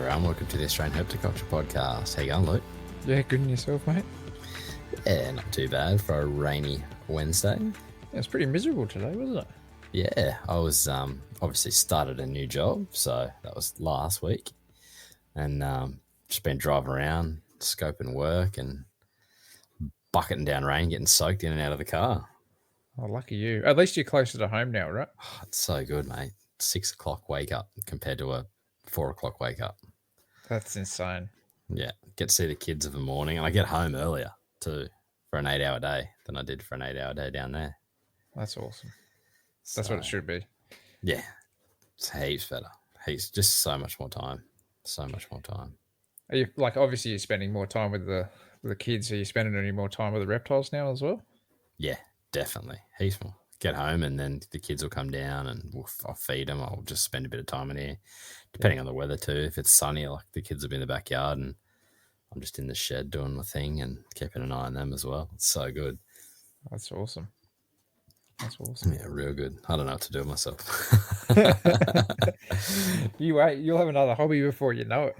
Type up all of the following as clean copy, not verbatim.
everyone. Welcome to the Australian Herpetoculture podcast. How you going, Luke? Yeah, good in yourself, mate. Yeah, not too bad for a rainy Wednesday. Yeah, it's pretty miserable today, wasn't it? Yeah, I was obviously started a new job, so that was last week, and just been driving around, scoping work, and bucketing down rain, getting soaked in and out of the car. Oh, lucky you. At least you're closer to home now, right? Oh, it's so good, mate. 6 o'clock wake up compared to a 4 o'clock wake up. That's insane. Yeah, get to see the kids of the morning, and I get home earlier too for an 8-hour day than I did for an 8-hour day down there. That's awesome. That's what it should be. Yeah, it's heaps better. Heaps, just so much more time. So much more time. Are you obviously you're spending more time with the kids? Are you spending any more time with the reptiles now as well? Yeah, definitely. Heaps more. Get home and then the kids will come down and I'll feed them. I'll just spend a bit of time in here, depending on the weather too. If it's sunny, like the kids will be in the backyard and I'm just in the shed doing my thing and keeping an eye on them as well. It's so good. That's awesome. That's awesome. Yeah, real good. I don't know what to do with myself. You wait, you'll have another hobby before you know it.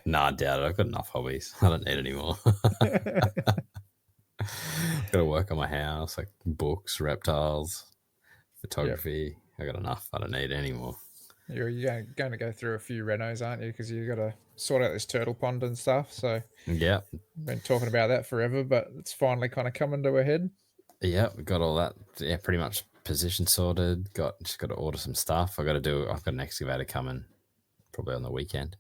No, I doubt it. I've got enough hobbies. I don't need any more. I've got to work on my house, like books, reptiles, photography. I got enough. I don't need any more. You're going to go through a few renos, aren't you? Because you've got to sort out this turtle pond and stuff. So yeah, been talking about that forever, but it's finally kind of coming to a head. Yeah, we got all that. Yeah, pretty much position sorted. Just got to order some stuff. I've got an excavator coming probably on the weekend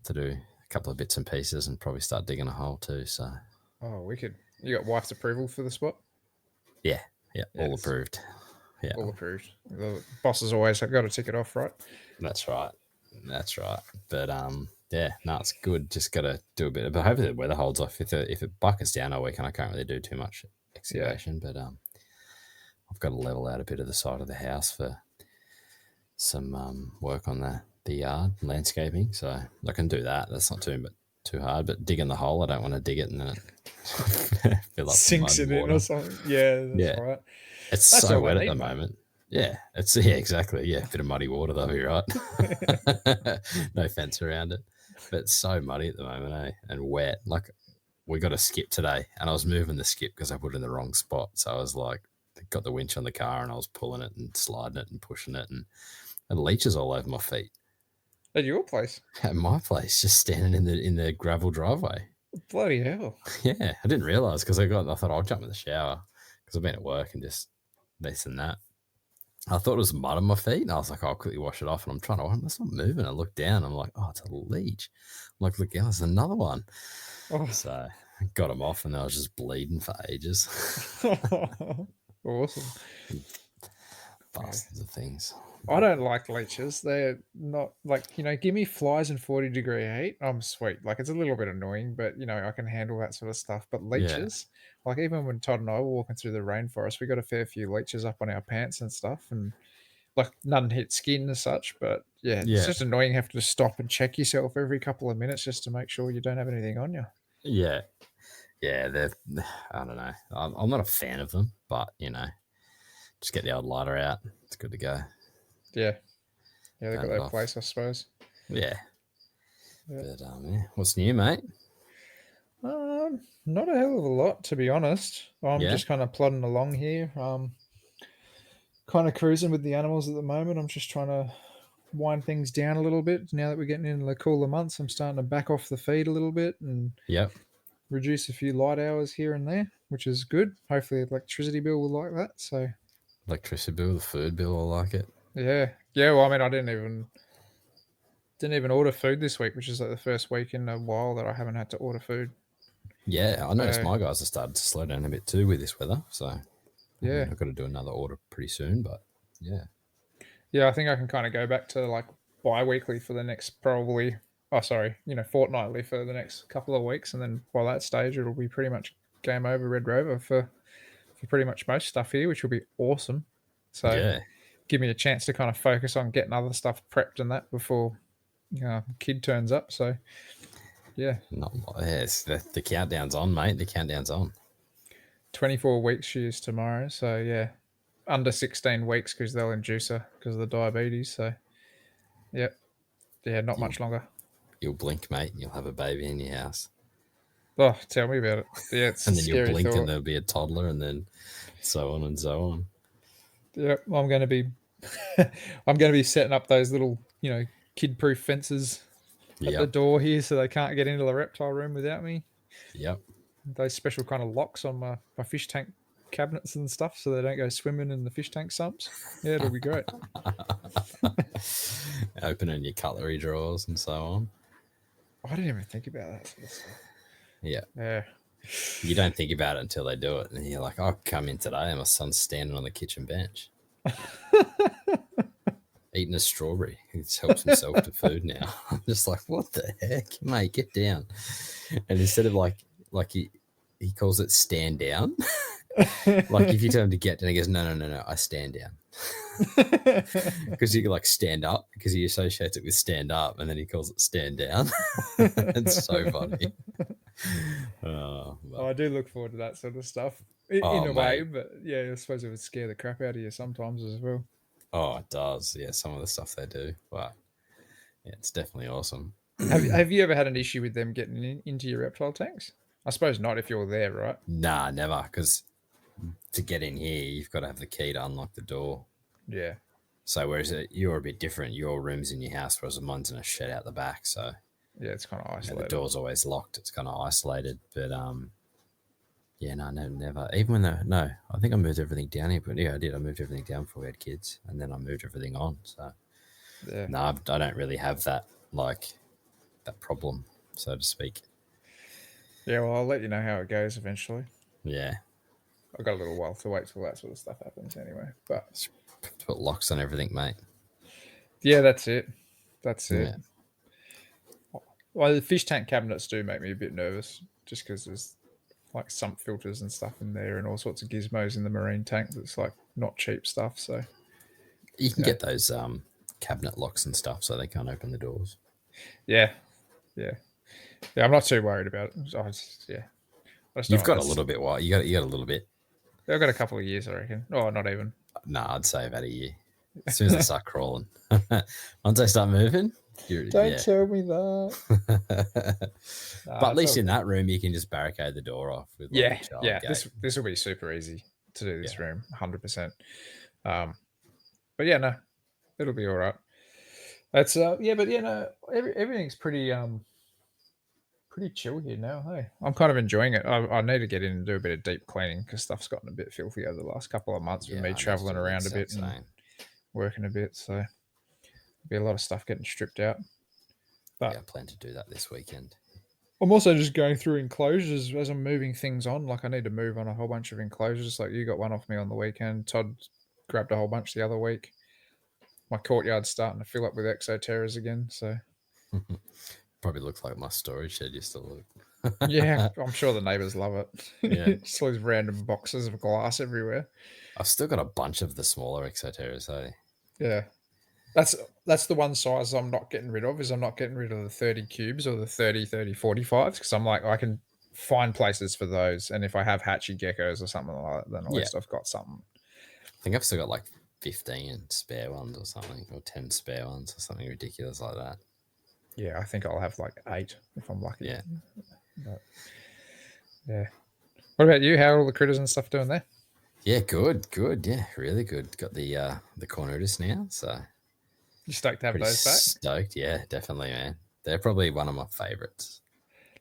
to do a couple of bits and pieces and probably start digging a hole too. So. Oh, wicked! You got wife's approval for the spot? Yeah, all approved. Yeah, all approved. The bosses always have got to tick it off, right? That's right. But yeah, no, it's good. Just got to do a bit. But hopefully the weather holds off. If it buckets down all weekend, I can't really do too much excavation. But I've got to level out a bit of the side of the house for some work on the yard, landscaping. So I can do that. That's not too hard. But digging the hole, I don't want to dig it and then it fill up sinks it in or something. Yeah, that's right. It's that's so wet at the moment. Yeah, exactly. Yeah, a bit of muddy water though, you're right. No fence around it, but it's so muddy at the moment, eh? And wet. Like we got a skip today, and I was moving the skip because I put it in the wrong spot. So I was like, got the winch on the car, and I was pulling it and sliding it and pushing it, and leeches all over my feet. At your place? At my place, just standing in the gravel driveway. Bloody hell! Yeah, I didn't realize because I thought I'll jump in the shower because I've been at work and just this and that. I thought it was mud on my feet, and I was like, I'll quickly wash it off. And I'm trying to, it's not moving. I look down, I'm like, oh, it's a leech. I'm like, look, there's another one. Oh. So I got him off, and I was just bleeding for ages. Awesome. Bastards of things. I don't like leeches. They're not give me flies in 40-degree heat. I'm sweet. Like, it's a little bit annoying, but I can handle that sort of stuff. But leeches, like even when Todd and I were walking through the rainforest, we got a fair few leeches up on our pants and stuff, and like none hit skin as such. But it's just annoying having to stop and check yourself every couple of minutes just to make sure you don't have anything on you. Yeah, they're, I don't know. I'm not a fan of them, but just get the old lighter out. It's good to go. Yeah, they got their place, I suppose. Yeah. But what's new, mate? Not a hell of a lot, to be honest. I'm just kind of plodding along here. Kind of cruising with the animals at the moment. I'm just trying to wind things down a little bit. Now that we're getting into the cooler months, I'm starting to back off the feed a little bit and reduce a few light hours here and there, which is good. Hopefully the electricity bill will like that. So electricity bill, the food bill will like it. Yeah. Well, I mean, I didn't even order food this week, which is like the first week in a while that I haven't had to order food. Yeah, I noticed my guys have started to slow down a bit too with this weather. So I've got to do another order pretty soon, but I think I can kind of go back to bi-weekly for the next fortnightly for the next couple of weeks, and then by that stage it'll be pretty much game over, Red Rover for pretty much most stuff here, which will be awesome. So give me a chance to kind of focus on getting other stuff prepped and that before kid turns up. So the countdown's on, mate. The countdown's on. 24 weeks she is tomorrow. So under 16 weeks because they'll induce her because of the diabetes. So not much longer. you'll blink, mate, and you'll have a baby in your house. Oh, tell me about it. Yeah, it's a And then you'll scary blink thought. and there'll be a toddler, and then so on and so on. Yeah, I'm going to be, I'm going to be setting up those little, kid-proof fences at the Yep. door here, so they can't get into the reptile room without me. Yep. Those special kind of locks on my fish tank cabinets and stuff, so they don't go swimming in the fish tank sumps. Yeah, it'll be great. Opening your cutlery drawers and so on. I didn't even think about that sort of stuff. Yeah. Yeah. You don't think about it until they do it. And you're like, I'll come in today and my son's standing on the kitchen bench eating a strawberry. He just helps himself to food now. I'm just like, what the heck? Mate, get down. And instead of like he calls it stand down. Like if you tell him to get down, he goes, no, I stand down. Because you like stand up, because he associates it with stand up, and then he calls it stand down. It's so funny. I do look forward to that sort of stuff in a way, but yeah, I suppose it would scare the crap out of you sometimes as well. Oh, it does. Yeah, some of the stuff they do, but yeah, it's definitely awesome. Have you ever had an issue with them getting into your reptile tanks? I suppose not if you're there, right? Nah, never. Because to get in here, you've got to have the key to unlock the door. Yeah. So whereas you're a bit different, your room's in your house, whereas mine's in a shed out the back. So yeah, it's kind of isolated. The door's always locked. It's kind of isolated. But yeah, no, never. Even when I think I moved everything down here. But yeah, I did. I moved everything down before we had kids, and then I moved everything on. So yeah, no, I don't really have that that problem, so to speak. Yeah, well, I'll let you know how it goes eventually. Yeah, I've got a little while to wait till that sort of stuff happens anyway. But just put locks on everything, mate. Yeah, that's it. That's it. Yeah. Well, the fish tank cabinets do make me a bit nervous, just because there's like sump filters and stuff in there, and all sorts of gizmos in the marine tank that's like not cheap stuff. So you can get those cabinet locks and stuff, so they can't open the doors. Yeah. I'm not too worried about it. You've got a little bit. Why you got a little bit. I've got a couple of years, I reckon. Oh, not even. No, I'd say about a year. As soon as they start crawling, once they start moving, don't tell me that. But at least in that room, you can just barricade the door off with yeah. This will be super easy to do this room, 100%. But yeah, no, it'll be all right. That's everything's pretty chill here now. Hey, I'm kind of enjoying it. I need to get in and do a bit of deep cleaning because stuff's gotten a bit filthy over the last couple of months with me traveling around a bit and working a bit. So there'll be a lot of stuff getting stripped out. But I plan to do that this weekend. I'm also just going through enclosures as I'm moving things on. Like I need to move on a whole bunch of enclosures. Like you got one off me on the weekend. Todd grabbed a whole bunch the other week. My courtyard's starting to fill up with exoterras again. So probably looks like my storage shed used to look. Yeah, I'm sure the neighbours love it. Yeah, just those random boxes of glass everywhere. I've still got a bunch of the smaller exoterras. Hey, yeah, that's the one size I'm not getting rid of. Is I'm not getting rid of the 30 cubes or the 30, 45s because I'm like I can find places for those, and if I have hatchy geckos or something like that, then at least I've got something. I think I've still got like 15 spare ones or something, or 10 spare ones or something ridiculous like that. Yeah, I think I'll have like 8 if I'm lucky. Yeah. But, yeah. What about you? How are all the critters and stuff doing there? Yeah, good. Yeah, really good. Got the cornutus now, so you stoked to have those back? Stoked, yeah, definitely, man. They're probably one of my favorites.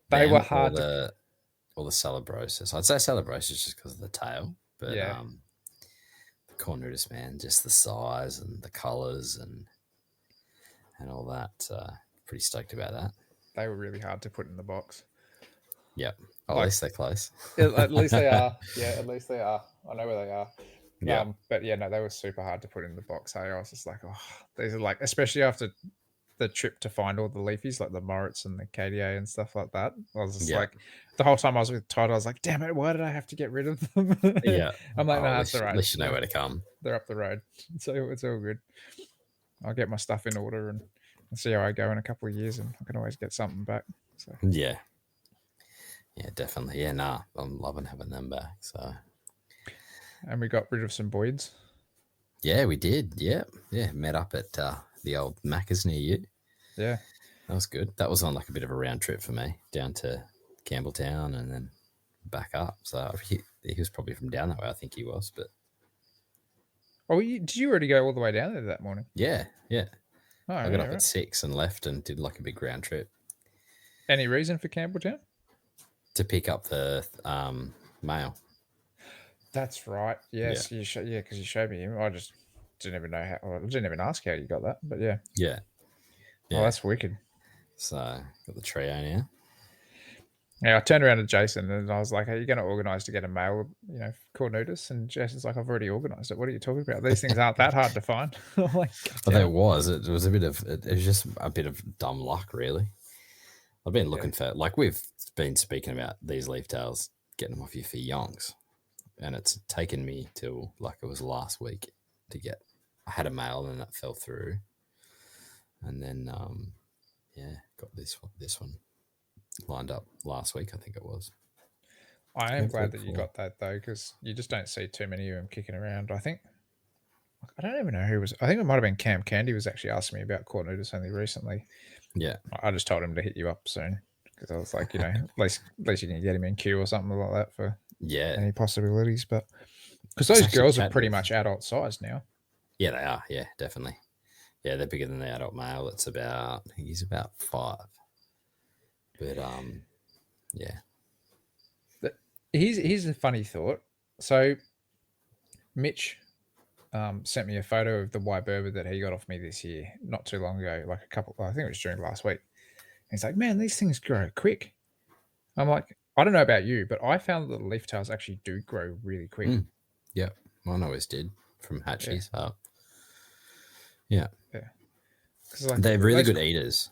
They were hard. Or the Celebrosis. I'd say Celebrosis just because of the tail, but the cornutus, man, just the size and the colors and all that. Pretty stoked about that. They were really hard to put in the box. Yep. At least they're close. At least they are. Yeah, at least they are. I know where they are. Yeah. But yeah, no, they were super hard to put in the box. Hey, I was just like, oh, these are like, especially after the trip to find all the leafies, like the Moritz and the KDA and stuff like that. I was just like, the whole time I was with Todd, I was like, damn it, why did I have to get rid of them? Yeah. I'm like, no, that's all right. At least you know where to come. They're up the road. So it's all good. I'll get my stuff in order and see how I go in a couple of years, and I can always get something back. So yeah, definitely. Yeah, nah, I'm loving having them back. So, and we got rid of some boids. Yeah, we did. Yeah. Met up at the old Macca's near you. Yeah, That was good. That was on like a bit of a round trip for me, down to Campbelltown and then back up. So he was probably from down that way. I think he was, but Oh, did you already go all the way down there that morning? yeah. Oh, I got yeah, up at right. 6 and left and did like a big round trip Any reason for Campbelltown? to pick up the mail. That's right. Yeah, Yes, yeah, because you showed me him. I just didn't even know how. Well, I didn't even ask how you got that, but yeah. yeah, Oh, yeah. that's wicked. So got the trio now. Yeah, I turned around to Jason and I was like, "Are you going to organise to get a mail, Cornutus?" And Jason's like, "I've already organised it. What are you talking about? These things aren't that hard to find." I'm like, "God But damn there it!" was it was a bit of it was just a bit of dumb luck, really. I've been Yeah, looking for, like, we've been speaking about these leaf tails, getting them off you for yonks, and it's taken me till like it was last week to get. I had a mail and that fell through, and then got this one lined up last week. I think it was. I am Maybe the glad week that you before. got that though, because you just don't see too many of them kicking around. I don't even know who was. I think it might have been Cam Candy was actually asking me about Cornutus only recently. Yeah, I just told him to hit you up soon because I was like, at least you can get him in queue or something like that for yeah. any possibilities. But because I was those actually girls are chatting pretty with. much adult size now. Yeah, they are. Yeah, definitely. Yeah, they're bigger than the adult male. It's about. I think he's about 5. But yeah, But here's a funny thought. So Mitch sent me a photo of the white berber that he got off me this year, not too long ago, like a couple. I think it was during last week. He's like, "Man, these things grow quick." I'm like, "I don't know about you, but I found that the leaf tails actually do grow really quick." mm, yeah. Mine always did from Yeah, hatchies up. Yeah, yeah. Because like they're really those, good eaters.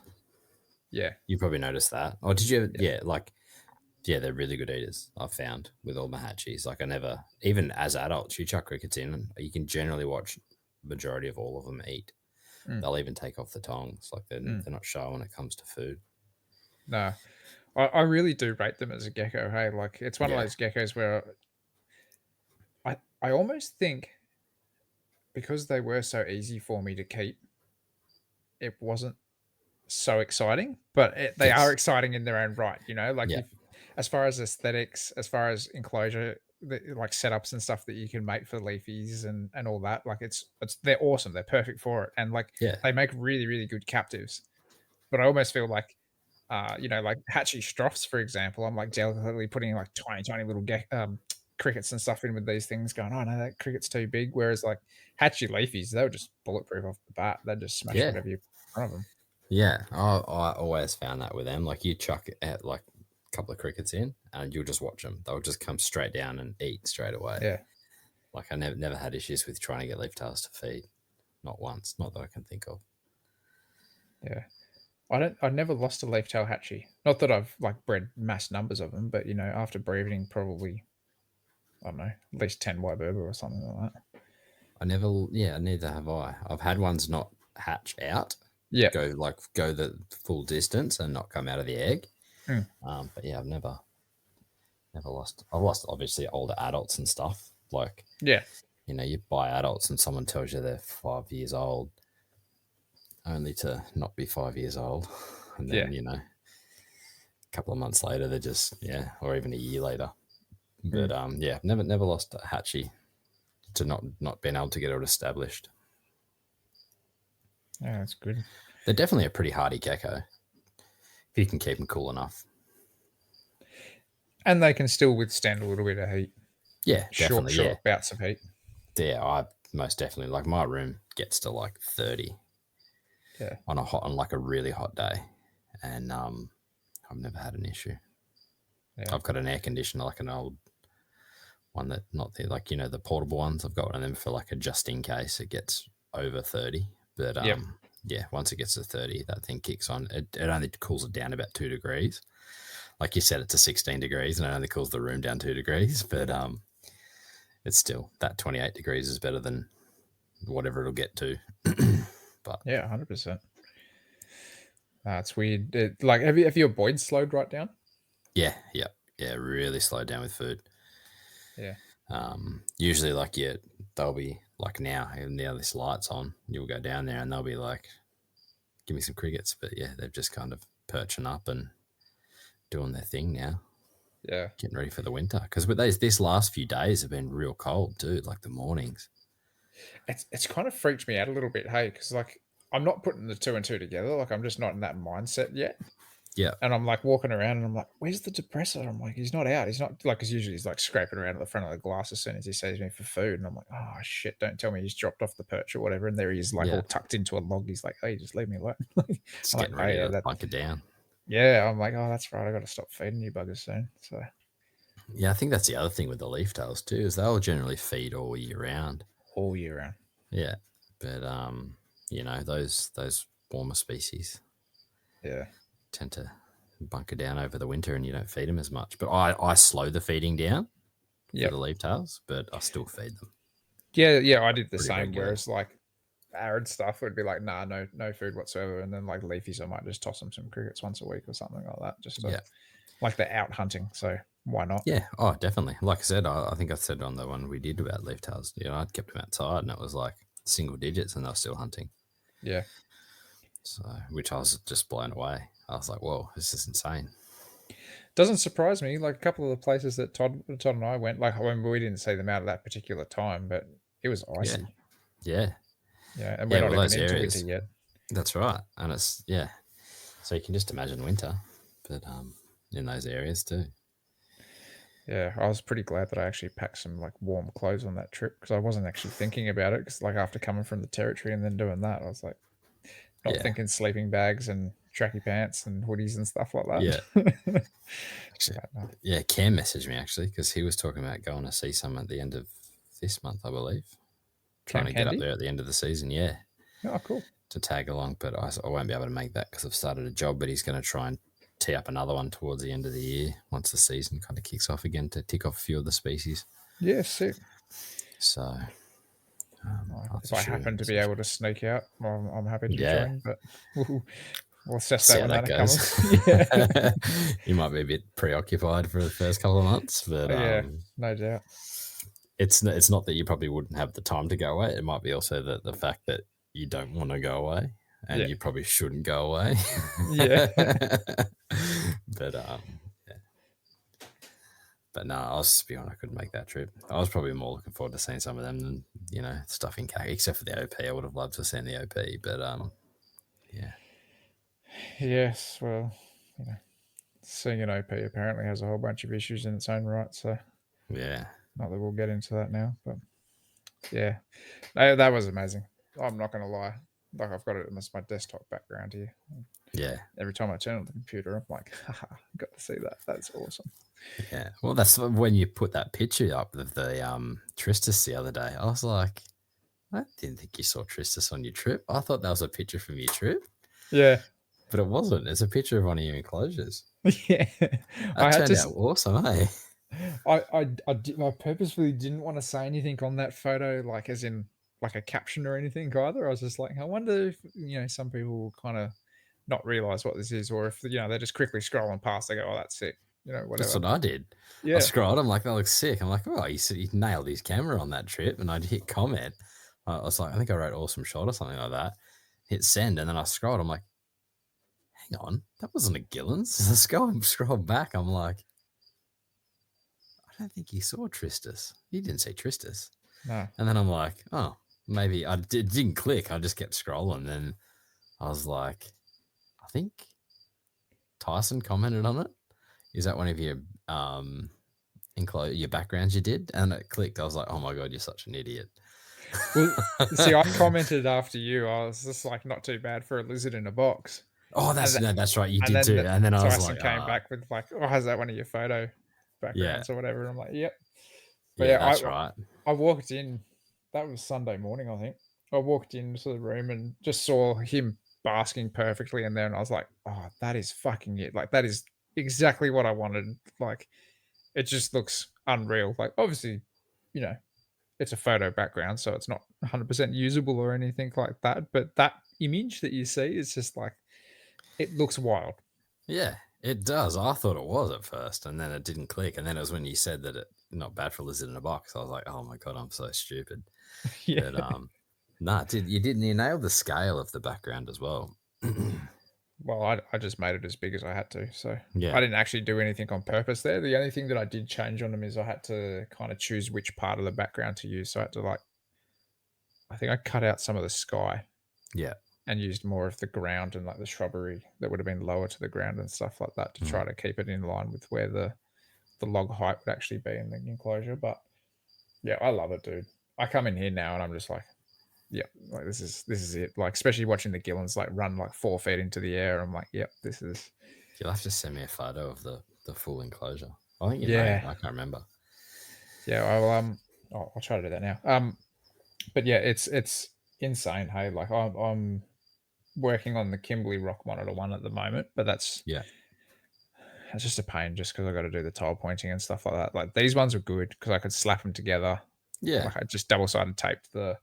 yeah, You probably noticed that. Or did you? yeah. Yeah, like yeah, they're really good eaters. I've found with all my hatchies. Like I never, even as adults, you chuck crickets in, and you can generally watch majority of all of them eat. Mm, They'll even take off the tongs. Like mm. they're not shy when it comes to food. No, I really do rate them as a gecko. Hey, like it's one of Yeah, those geckos where I almost think because they were so easy for me to keep, it wasn't so exciting, but they are yes, exciting in their own right. Like yeah, if as far as aesthetics, as far as enclosure, like setups and stuff that you can make for leafies and all that, like it's they're awesome. They're perfect for it, and like yeah, they make really really good captives. But I almost feel like like Hatchie Stroffs, for example, I'm like delicately putting like tiny, tiny little crickets and stuff in with these things, going, "Oh no, that cricket's too big." Whereas like Hatchie Leafies, they were just bulletproof off the bat. They just smash yeah, whatever you put in front of them. yeah. I always found that with them. Like you chuck at like a couple of crickets in, and you'll just watch them. They'll just come straight down and eat straight away. Yeah, Like I never had issues with trying to get leaf tails to feed. Not once. Not that I can think of. yeah. I never lost a leaf tail Hatchie. Not that I've like bred mass numbers of them, but after breeding probably I don't know at least 10 white berber or something like that. I never. Yeah, neither have I. I've had ones not hatch out, Yeah. go the full distance and not come out of the egg. Mm. But yeah, I've never lost. I've lost obviously older adults and stuff. Like Yeah. you buy adults and someone tells you they're 5 years old, only to not be 5 years old, and Yeah. then a couple of months later they're just or even a year later. But Mm. yeah, never lost a hatchie to not being able to get it established. Yeah, that's good. They're definitely a pretty hardy gecko if you can keep them cool enough. And they can still withstand a little bit of heat. Yeah, Short, definitely. Yeah, short bouts of heat. yeah. I most definitely like my room gets to like 30 Yeah. on like a really hot day, and I've never had an issue. Yeah. I've got an air conditioner, like an old one that not the like the portable ones. I've got one of them for like a just in case it gets over 30. But Yep. yeah, once it gets to 30, that thing kicks on. It only cools it down about 2 degrees. Like you said, it's a 16 degrees and it only cools the room down 2 degrees. But it's still that 28 degrees is better than whatever it'll get to. But Yeah, 100%. That's weird. Like, have your boys slowed right down? yeah, really slowed down with food. Yeah. Usually, like they'll be like now this light's on. You'll go down there and they'll be like give me some crickets. But yeah, they're just kind of perching up and doing their thing now. Yeah. Getting ready for the winter. Because with this last few days have been real cold too, like the mornings. It's kind of freaked me out a little bit, hey, because like I'm not putting the two and two together. Like I'm just not in that mindset yet. Yeah. And I'm like walking around and I'm like, where's the depressor? I'm like, he's not out. He's not like, because usually he's like scraping around at the front of the glass as soon as he sees me for food. And I'm like, oh shit, don't tell me he's dropped off the perch or whatever. And there he is, like Yeah. all tucked into a log. He's like, hey, just leave me alone. Just I'm like, getting oh ready yeah, to bunker down. yeah. I'm like, oh, that's right. I got to stop feeding you buggers soon. So Yeah, I think that's the other thing with the leaf tails too, is they'll generally feed all year round. all year round. Yeah. But those warmer species Yeah. tend to bunker down over the winter and you don't feed them as much. But I slow the feeding down for the leaf tails, but I still feed them. Yeah, I did the Pretty same. regular. Whereas like arid stuff would be like, nah, no food whatsoever. And then like leafies, I might just toss them some crickets once a week or something like that. Just to, like they're out hunting, so why not? Yeah, oh, definitely. Like I said, I think I said on the one we did about leaf tails, I'd kept them outside and it was like single digits and they're still hunting. Yeah. So, which I was just blown away. I was like, whoa, this is insane. Doesn't surprise me. Like a couple of the places that Todd and I went, like when we didn't see them out at that particular time, but it was icy. Yeah. Yeah, and we're not even into winter yet. That's right. And it's, so you can just imagine winter, but in those areas too. Yeah, I was pretty glad that I actually packed some like warm clothes on that trip because I wasn't actually thinking about it. Because like after coming from the territory and then doing that, I was like not thinking sleeping bags and tracky pants and hoodies and stuff like that. Yeah. Actually, Cam messaged me actually because he was talking about going to see some at the end of this month, I believe. Trying to get up there at the end of the season. Yeah. Oh, cool. To tag along, but I won't be able to make that because I've started a job. But he's going to try and tee up another one towards the end of the year once the season kind of kicks off again to tick off a few of the species. Yeah, sick. So, if I happen to be able to sneak out, well, I'm happy to join. But we'll assess that when that goes. You might be a bit preoccupied for the first couple of months, but no doubt. It's not that you probably wouldn't have the time to go away. It might be also the fact that you don't want to go away and you probably shouldn't go away. But But no, I was be honest, I couldn't make that trip. I was probably more looking forward to seeing some of them than stuff in khaki, except for the OP. I would have loved to have seen the OP, but yeah. Yes, well, seeing an OP apparently has a whole bunch of issues in its own right. So yeah, not that we'll get into that now, but yeah, that was amazing. I'm not going to lie. Like I've got it as my desktop background here. Yeah. Every time I turn on the computer, I'm like, haha, got to see that. That's awesome. Yeah. Well, that's when you put that picture up of the Tristis the other day. I was like, I didn't think you saw Tristis on your trip. I thought that was a picture from your trip. Yeah. But it wasn't. It's a picture of one of your enclosures. Yeah. That turned out awesome, eh? I purposefully didn't want to say anything on that photo, like as in like a caption or anything either. I was just like, I wonder if, some people will kind of not realize what this is, or if, they're just quickly scrolling past, they go, oh, that's sick. Whatever. That's what I did. Yeah. I scrolled. I'm like, that looks sick. I'm like, oh, you nailed his camera on that trip. And I'd hit comment. I was like, I think I wrote awesome shot or something like that. Hit send. And then I scrolled. I'm like, hang on, that wasn't a Gillen's. Let's go and scroll back. I'm like, I don't think he saw Tristis. He didn't see Tristis. No. And then I'm like, oh, maybe it didn't click. I just kept scrolling. Then I was like, I think Tyson commented on it. Is that one of your your backgrounds you did? And it clicked. I was like, oh my God, you're such an idiot. Well, see, I commented after you. I was just like, not too bad for a lizard in a box. Oh, that's right. You did too. And then I was like, came back with like, oh, has that one of your photo backgrounds or whatever? And I'm like, yep. But that's right. I walked in. That was Sunday morning, I think. I walked into the room and just saw him basking perfectly in there, and I was like, oh, that is fucking it. Like that is exactly what I wanted. Like it just looks unreal. Like obviously, it's a photo background, so it's not 100% usable or anything like that. But that image that you see is just like, it looks wild. Yeah, it does. I thought it was at first, and then it didn't click. And then it was when you said that it not bad for a lizard in a box. I was like, oh my God, I'm so stupid. Yeah. But you nailed the scale of the background as well. Well, I just made it as big as I had to, so Yeah. I didn't actually do anything on purpose there. The only thing that I did change on them is I had to kind of choose which part of the background to use. So I had to like, I think I cut out some of the sky Yeah. and used more of the ground and like the shrubbery that would have been lower to the ground and stuff like that to try Mm. to keep it in line with where the log height would actually be in the enclosure. But yeah, I love it, dude. I come in here now and I'm just like, yeah, like this is it. Like especially watching the Gillens like run like 4 feet into the air. I'm like, yep, this is You'll have to send me a photo of the full enclosure. I think you may. yeah, I can't remember. yeah. I'll try to do that now. But yeah, it's insane. Hey, like I'm working on the Kimberley Rock Monitor one at the moment, but that's Yeah. it's just a pain just because I got to do the tile pointing and stuff like that. Like these ones were good because I could slap them together. Yeah. Like I just double sided taped the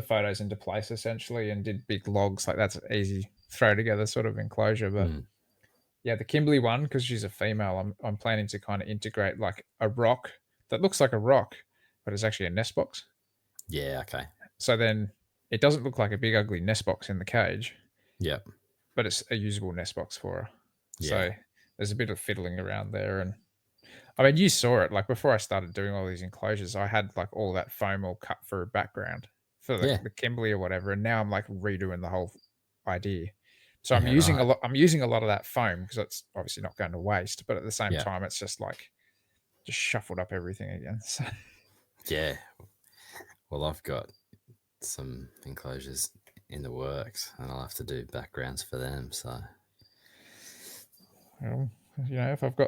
photos into place essentially and did big logs. Like that's easy throw together sort of enclosure. But Mm. yeah, the Kimberley one because she's a female, I'm planning to kind of integrate like a rock that looks like a rock, but it's actually a nest box. Yeah. Okay. So then it doesn't look like a big ugly nest box in the cage, Yeah. but it's a usable nest box for her. So Yeah. there's a bit of fiddling around there. And I mean, you saw it like before I started doing all these enclosures, I had like all that foam all cut for a background for Yeah. the Kimberley or whatever. And now I'm like redoing the whole idea. So I'm Yeah. using a Right. lot. I'm using a lot of that foam because it's obviously not going to waste, but at the same Yeah. time, it's just like just shuffled up everything again. So Yeah. Well, I've got some enclosures in the works, and I'll have to do backgrounds for them. So well,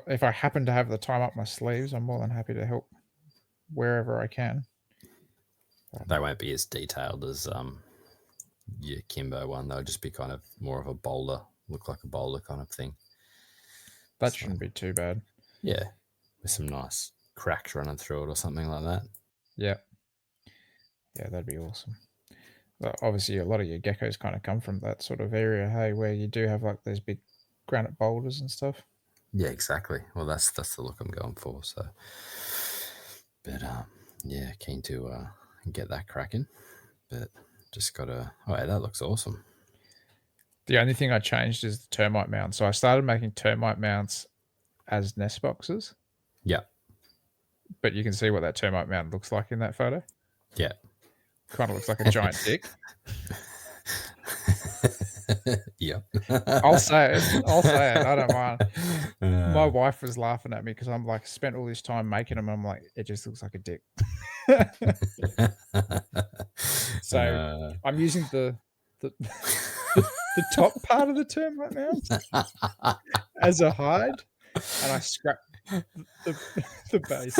if I happen to have the time up my sleeves, I'm more than happy to help wherever I can. they won't be as detailed as your Kimbo one. They'll just be kind of more of a boulder, look like a boulder kind of thing. That So shouldn't be too bad. yeah, with some nice cracks running through it or something like that. Yeah, yeah, that'd be awesome. But obviously, a lot of your geckos kind of come from that sort of area, hey, where you do have like those big granite boulders and stuff. Yeah, exactly. Well, that's the look I'm going for. So, but yeah, keen to get that cracking. But just gotta. Oh, yeah, that looks awesome. The only thing I changed is the termite mound. So I started making termite mounds as nest boxes, Yeah, but you can see what that termite mound looks like in that photo. yeah. Kind of looks like a giant dick. Yeah. I'll say it. I'll say it. I don't mind. My Uh, wife was laughing at me because I'm like spent all this time making them. I'm like, it just looks like a dick. So I'm using the the top part of the termite mound as a hide, and I scrapped the the base.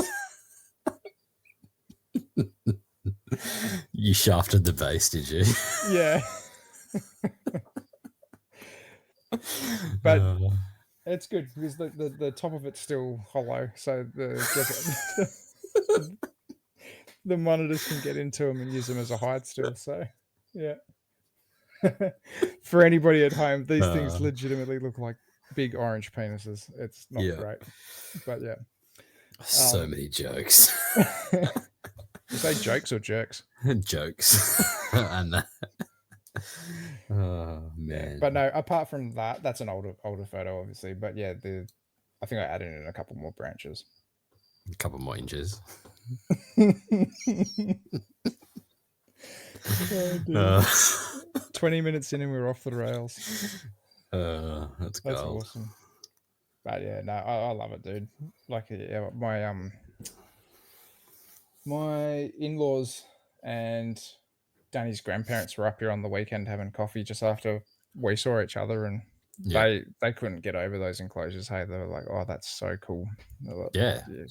you shafted the base, did you? Yeah, but Uh, it's good because the top of it's still hollow, so the gecko the monitors can get into them and use them as a hide still. So yeah, for anybody at home, these things uh, legitimately look like big orange penises. It's not yeah. great, but yeah. So many jokes. You say jokes or jerks? Jokes. And that. Oh, Yeah, man. but no. Apart from that, that's an older photo, obviously. But yeah, the I think I added in a couple more branches. A couple more inches. Oh dear. Uh, 20 minutes in and we're off the rails. that's That's gold. awesome. But yeah, no, I love it, dude. Like yeah, my in-laws and Danny's grandparents were up here on the weekend having coffee just after we saw each other, and Yeah. they couldn't get over those enclosures. Hey, they were like, "Oh, that's so cool." They're like, Yeah. yeah,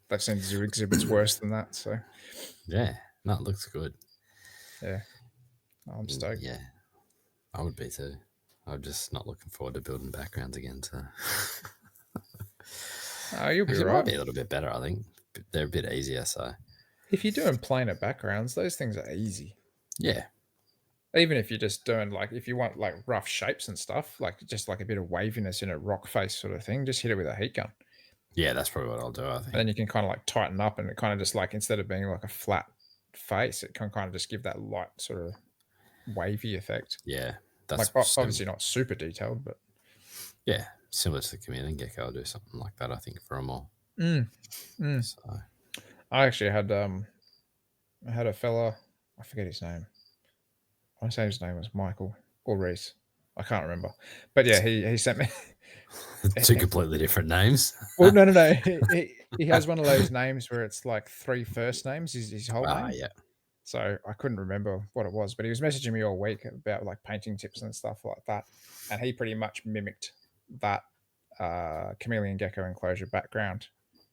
they've seen zoo exhibits worse than that. So Yeah. No, it looks good. yeah, I'm stoked. Yeah. I would be too. I'm just not looking forward to building backgrounds again. So Oh, you'll be actually, it right. might be a little bit better. I think they're a bit easier. So If you're doing planar backgrounds, those things are easy. yeah, Even if you're just doing like if you want like rough shapes and stuff, like just like a bit of waviness in a rock face sort of thing, just hit it with a heat gun. yeah, that's probably what I'll do. I And think. then you can kind of like tighten up and it kind of just like instead of being like a flat face, it can kind of just give that light sort of wavy effect. Yeah, Like That's obviously not super detailed, but yeah, similar to the chameleon gecko. I'll do something like that, I think, for them all. mm, mm. So I actually had I had a fella, I forget his name. I want to say his name was Michael or Reese. I can't remember. But yeah, he sent me. two completely different names. Well, no. He has one of those names where it's like three first names, his whole Ah, name. yeah, So I couldn't remember what it was, but he was messaging me all week about like painting tips and stuff like that. And he pretty much mimicked that chameleon gecko enclosure background,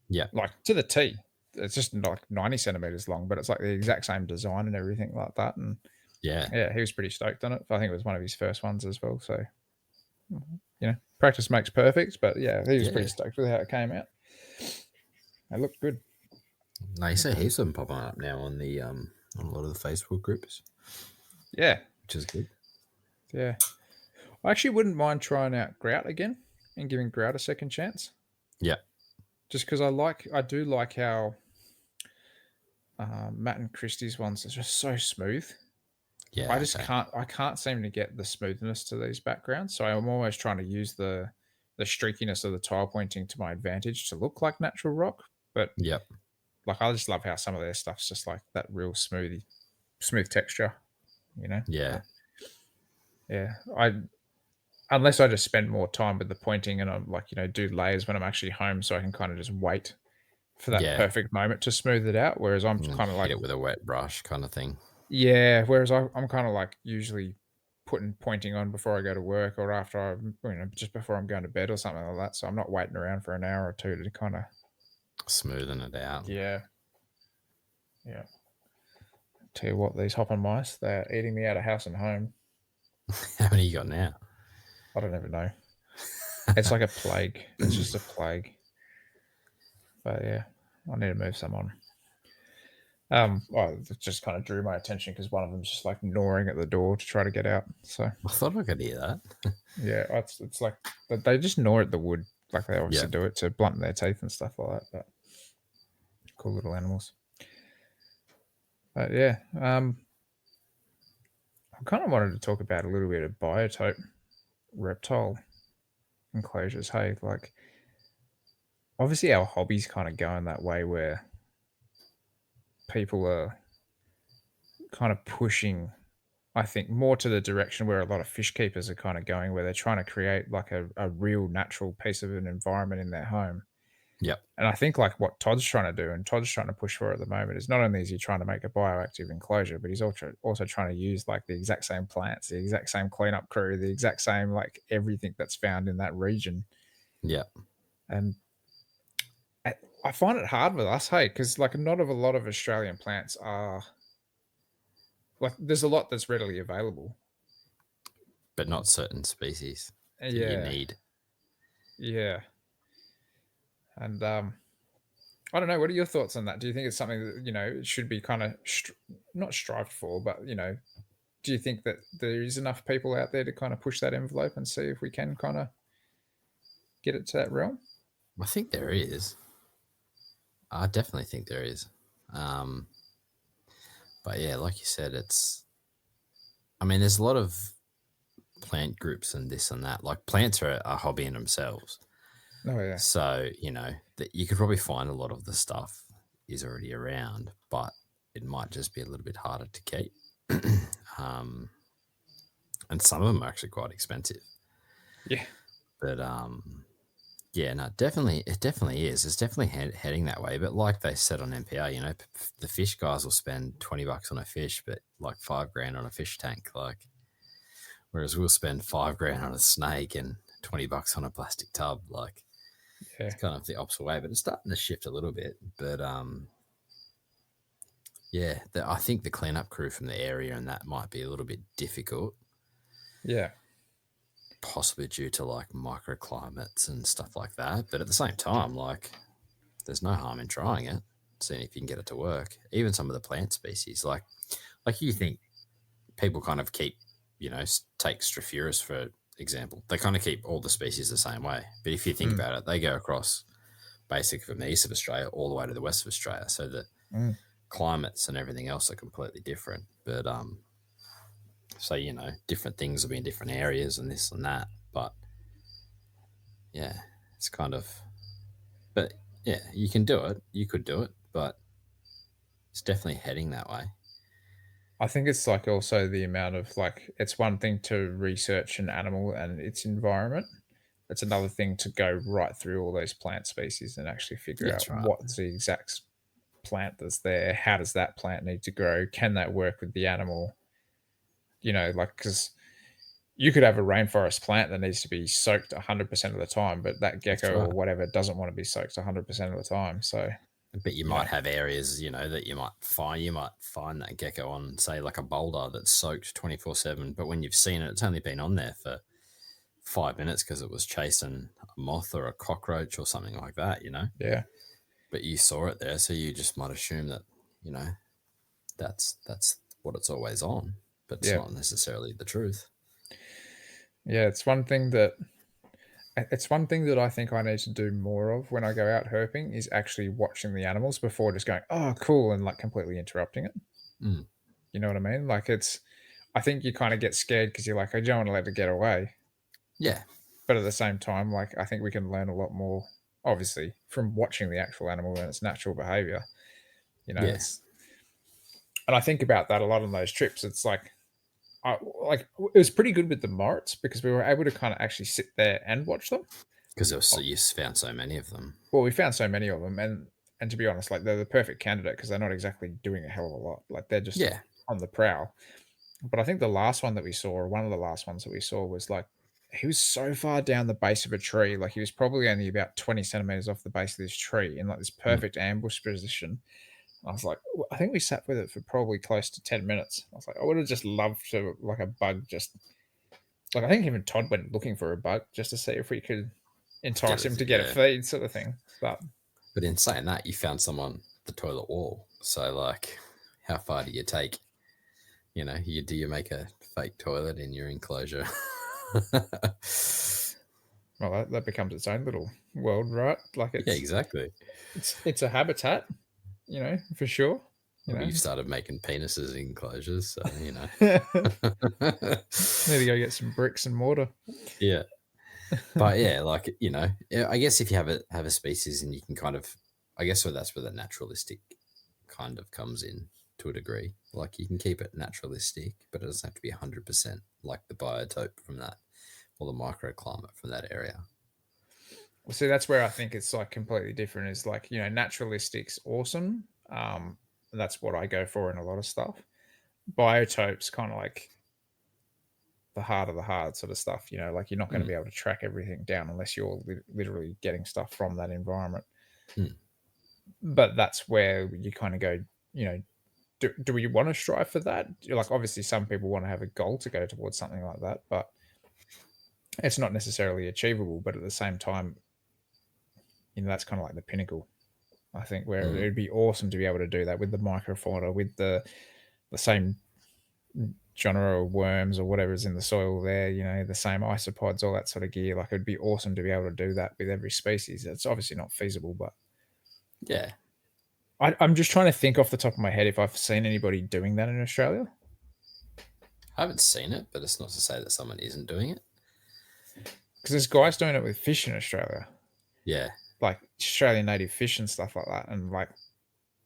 yeah, like to the T. It's just like 90 centimeters long, but it's like the exact same design and everything like that. And yeah, yeah, he was pretty stoked on it. I think it was one of his first ones as well. So, practice makes perfect. But yeah, he was yeah. pretty stoked with how it came out. It looked good. No, you see heaps of them popping up now on the on a lot of the Facebook groups, Yeah, which is good. yeah. I actually wouldn't mind trying out grout again and giving grout a second chance. Yeah, Just because I do like how Matt and Christie's ones are just so smooth. yeah, okay, I can't seem to get the smoothness to these backgrounds. So I'm always trying to use the streakiness of the tile pointing to my advantage to look like natural rock. But yep, like I just love how some of their stuff's just like that real smooth texture, yeah, But yeah, I unless I just spend more time with the pointing and I'm like, do layers when I'm actually home so I can kind of just wait for that yeah. perfect moment to smooth it out. Whereas I'm And kind of hit like, it with a wet brush, kind of thing. yeah, I'm kind of like usually putting pointing on before I go to work or after just before I'm going to bed or something like that. So I'm not waiting around for an hour or two to kind of, Smoothing it out. yeah, yeah. Tell you what, these hopping mice, they're eating me out of house and home. How many you got now? I don't even know. It's like a plague. It's just a plague. But yeah, I need to move some on. Well, it just kind of drew my attention because one of them's just like gnawing at the door to try to get out. So I thought I could hear that. yeah, it's like they just gnaw at the wood, like they Yeah, obviously do it to blunt their teeth and stuff like that. But cool little animals. But yeah, I kind of wanted to talk about a little bit of biotope reptile enclosures. Hey, like obviously our hobbies kind of going that way where people are kind of pushing, I think, more to the direction where a lot of fish keepers are kind of going, where they're trying to create like a real natural piece of an environment in their home. yep, And I think like what Todd's trying to do and Todd's trying to push for at the moment is not only is he trying to make a bioactive enclosure, but he's also trying to use like the exact same plants, the exact same cleanup crew, the exact same like everything that's found in that region. yep. And I, I find it hard with us, hey, because like not of a lot of Australian plants are like there's a lot that's readily available. But not certain species that you Yeah, need. yeah. And I don't know. What are your thoughts on that? Do you think it's something that it should be kind of not strived for, but do you think that there is enough people out there to kind of push that envelope and see if we can kind of get it to that realm? I think there is. I definitely think there is. Um, but yeah, like you said, it's. I mean, there's a lot of plant groups and this and that. Like plants are a hobby in themselves. Oh yeah, So, that you could probably find a lot of the stuff is already around, but it might just be a little bit harder to keep. um, and some of them are actually quite expensive. yeah, But yeah, no, definitely, it definitely is. It's definitely heading that way. But like they said on NPR, the fish guys will spend $20 on a fish, but like $5,000 on a fish tank. Like, whereas we'll spend $5,000 on a snake and $20 on a plastic tub. Like, yeah, it's kind of the opposite way, but it's starting to shift a little bit. But yeah, I think the cleanup crew from the area and that might be a little bit difficult, yeah, possibly due to like microclimates and stuff like that. But at the same time, like there's no harm in trying it, seeing if you can get it to work. Even some of the plant species, like you think people kind of keep, take Strophuris for example, they kind of keep all the species the same way. But if you think mm, about it, they go across basically from the east of Australia all the way to the west of Australia. So the mm, climates and everything else are completely different. But So, different things will be in different areas and this and that. But yeah, it's kind of, but yeah, you can do it. You could do it, but it's definitely heading that way. I think it's like also the amount of like it's one thing to research an animal and its environment. It's another thing to go right through all those plant species and actually figure Yeah, out that's right. what's the exact plant that's there. How does that plant need to grow? Can that work with the animal? Like because you could have a rainforest plant that needs to be soaked 100% of the time, but that That's gecko right. or whatever doesn't want to be soaked 100% of the time. So, But you you know, might have areas, that you might find. You might find that gecko on, say, like a boulder that's soaked 24/7. But when you've seen it, it's only been on there for 5 minutes because it was chasing a moth or a cockroach or something like that. yeah, But you saw it there, so you just might assume that, you know, that's what it's always on. But it's yeah, not necessarily the truth. yeah. It's one thing that I think I need to do more of when I go out herping is actually watching the animals before just going, "Oh, cool," and like completely interrupting it. Mm. You know what I mean? Like I think you kind of get scared because you're like, I don't want to let it get away. Yeah, But at the same time, like I think we can learn a lot more, obviously, from watching the actual animal and its natural behavior. yeah, It's and I think about that a lot on those trips. It's like it was pretty good with the Morits because we were able to kind of actually sit there and watch them. because Oh, you found so many of them. well, we found so many of them, and to be honest, like they're the perfect candidate because they're not exactly doing a hell of a lot. Like they're just Yeah, on the prowl. But I think the last one that we saw, or one of the last ones that we saw, was like he was so far down the base of a tree, like he was probably only about 20 centimeters off the base of this tree in like this mm, perfect ambush position. I was like, I think we sat with it for probably close to 10 minutes. I was like, I would have just loved to, like, a bug just, like, I think even Todd went looking for a bug just to see if we could get entice him it. to get a Yeah, feed, sort of thing. But but in saying that, you found someone the toilet wall. So like, how far do you take? Do you make a fake toilet in your enclosure? well, that becomes its own little world, right? Like Yeah, exactly. it's a habitat, for sure. You Well, know, you've started making penises in enclosures, so need to go get some bricks and mortar. yeah. But yeah, like yeah, I guess if you have a species and you can kind of, I guess that's where the naturalistic kind of comes in to a degree. Like you can keep it naturalistic, but it doesn't have to be 100% like the biotope from that or the microclimate from that area. Well, see, that's where I think it's like completely different. Is like naturalistic's awesome. That's what I go for in a lot of stuff. Biotope's kind of like the heart of the hard sort of stuff. Like you're not going to Mm, be able to track everything down unless you're literally getting stuff from that environment. mm. But that's where you kind of go. You know, do we want to strive for that? Like, obviously, some people want to have a goal to go towards something like that, but it's not necessarily achievable. But at the same time, that's kind of like the pinnacle. I think where Mm. it'd be awesome to be able to do that with the microfauna, with the same genre of worms or whatever's in the soil there, the same isopods, all that sort of gear. Like it'd be awesome to be able to do that with every species. It's obviously not feasible, but Yeah, I'm just trying to think off the top of my head if I've seen anybody doing that in Australia. I haven't seen it, but it's not to say that someone isn't doing it. Because there's guys doing it with fish in Australia, Yeah, like Australian native fish and stuff like that. And like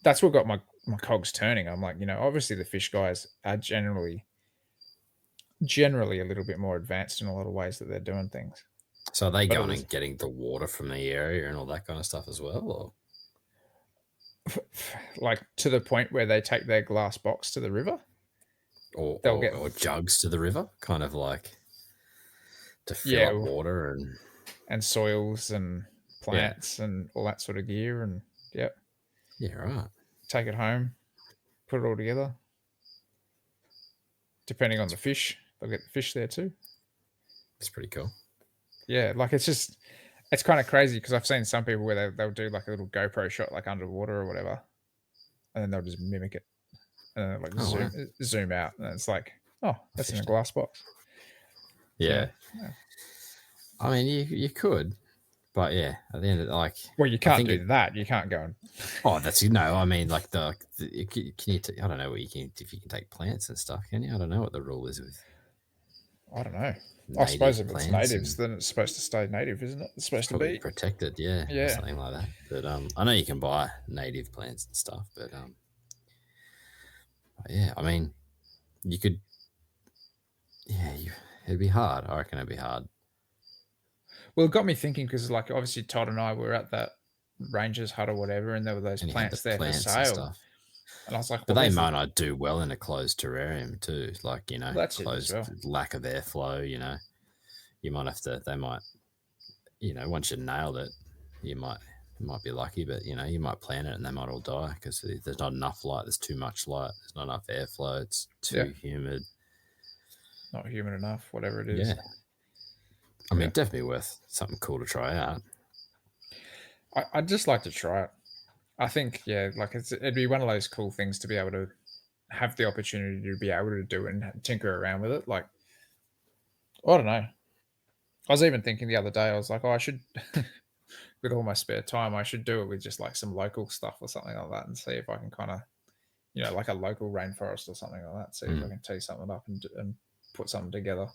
that's what got my cogs turning. I'm like, obviously the fish guys are generally a little bit more advanced in a lot of ways that they're doing things. so are they But going and getting the water from the area and all that kind of stuff as well, or like to the point where they take their glass box to the river, or they'll or, get or jugs to the river, kind of like to fill up yeah, water and and soils and yeah, plants and all that sort of gear, and yep, yeah, right. take it home, put it all together. Depending on the fish, they'll get the fish there too. That's pretty cool. Yeah, like it's kind of crazy because I've seen some people where they'll do like a little GoPro shot like underwater or whatever, and then they'll just mimic it and then like Oh wow, zoom out, and it's like, oh, a that's in fish a tank. glass box. Yeah, So yeah, I mean you could, But yeah, at the end of like, Well, you I can't think do that. You can't go and that's I mean, like can you? I don't know what you can if you can take plants and stuff. Can you? I don't know what the rule is with I don't know. I suppose native if it's plants natives, and then it's supposed to stay native, isn't it? It's supposed to probably be. protected, yeah, or Yeah. something like that. But I know you can buy native plants and stuff. But yeah, I mean, you could. Yeah, it'd be hard. I reckon it'd be hard. Well, it got me thinking because, like, obviously Todd and I were at that ranger's hut or whatever, and there were those And you had the plants there for plants and sale. stuff. And I was like, But well, they there's the might not do well in a closed terrarium too. Like, that's it as closed well. lack of airflow, You might have to they might, once you nailed it, you might be lucky, but you might plant it and they might all die because there's not enough light, there's too much light, there's not enough airflow, it's Yeah. too humid. Not human enough, whatever it is. Yeah. I mean, Yeah. definitely worth something cool to try out. I'd just like to try it. I think, yeah, like it'd be one of those cool things to be able to have the opportunity to be able to do it and tinker around with it. Like, I don't know. I was even thinking the other day, I was like, oh, I should, with all my spare time, I should do it with just like some local stuff or something like that and see if I can kind of, like a local rainforest or something like that. See if I can tee something up and put something together.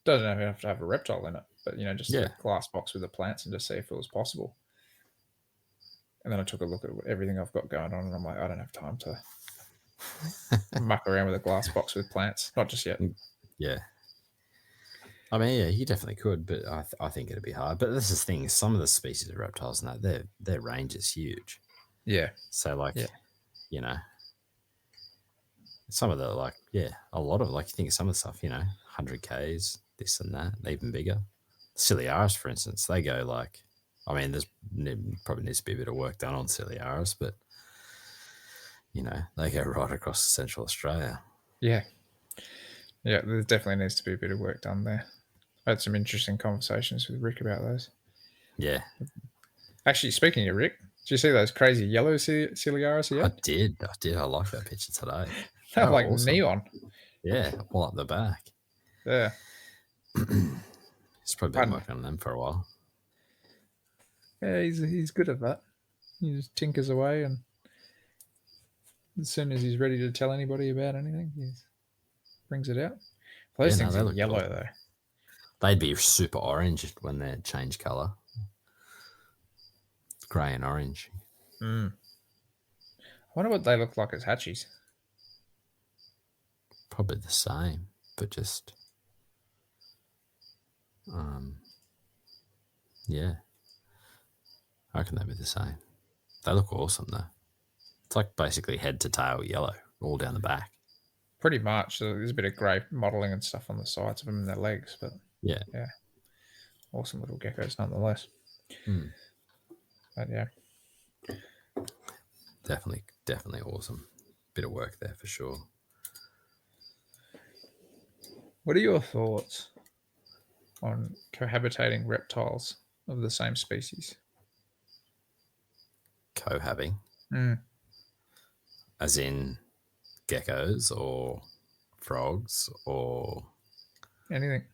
Doesn't have to have a reptile in it, but just Yeah. a glass box with the plants and just see if it was possible. And then I took a look at everything I've got going on, and I'm like, I don't have time to muck around with a glass box with plants. Not just yet. Yeah. I mean, yeah, you definitely could, but I think it'd be hard. But this is the thing: some of the species of reptiles, and that their range is huge. Yeah. So, like, Yeah. some of the a lot of you think of some of the stuff, 100 Ks, this and that, even bigger. Ciliaris, for instance, they go like, I mean, there's probably needs to be a bit of work done on Ciliaris, but they go right across Central Australia. Yeah. Yeah, there definitely needs to be a bit of work done there. I had some interesting conversations with Rick about those. Yeah. Actually, speaking of Rick, did you see those crazy yellow Ciliaris yet? I did. I like that picture today. They're like awesome. neon. Yeah, all up the back. Yeah. He's probably been working on them for a while. Yeah, he's good at that. He just tinkers away, and as soon as he's ready to tell anybody about anything, he brings it out. Those things are yellow, awesome. Though. They'd be super orange when they change colour. Grey and orange. I wonder what they look like as hatchies. Probably the same, but just... yeah. I reckon they'd be the same. They look awesome, though. It's like basically head to tail yellow, all down the back. Pretty much. So there's a bit of grey mottling and stuff on the sides of them and their legs, but yeah. Awesome little geckos nonetheless. But yeah. Definitely awesome. Bit of work there for sure. What are your thoughts on cohabitating reptiles of the same species? Cohabiting? Mm. As in geckos or frogs or... anything.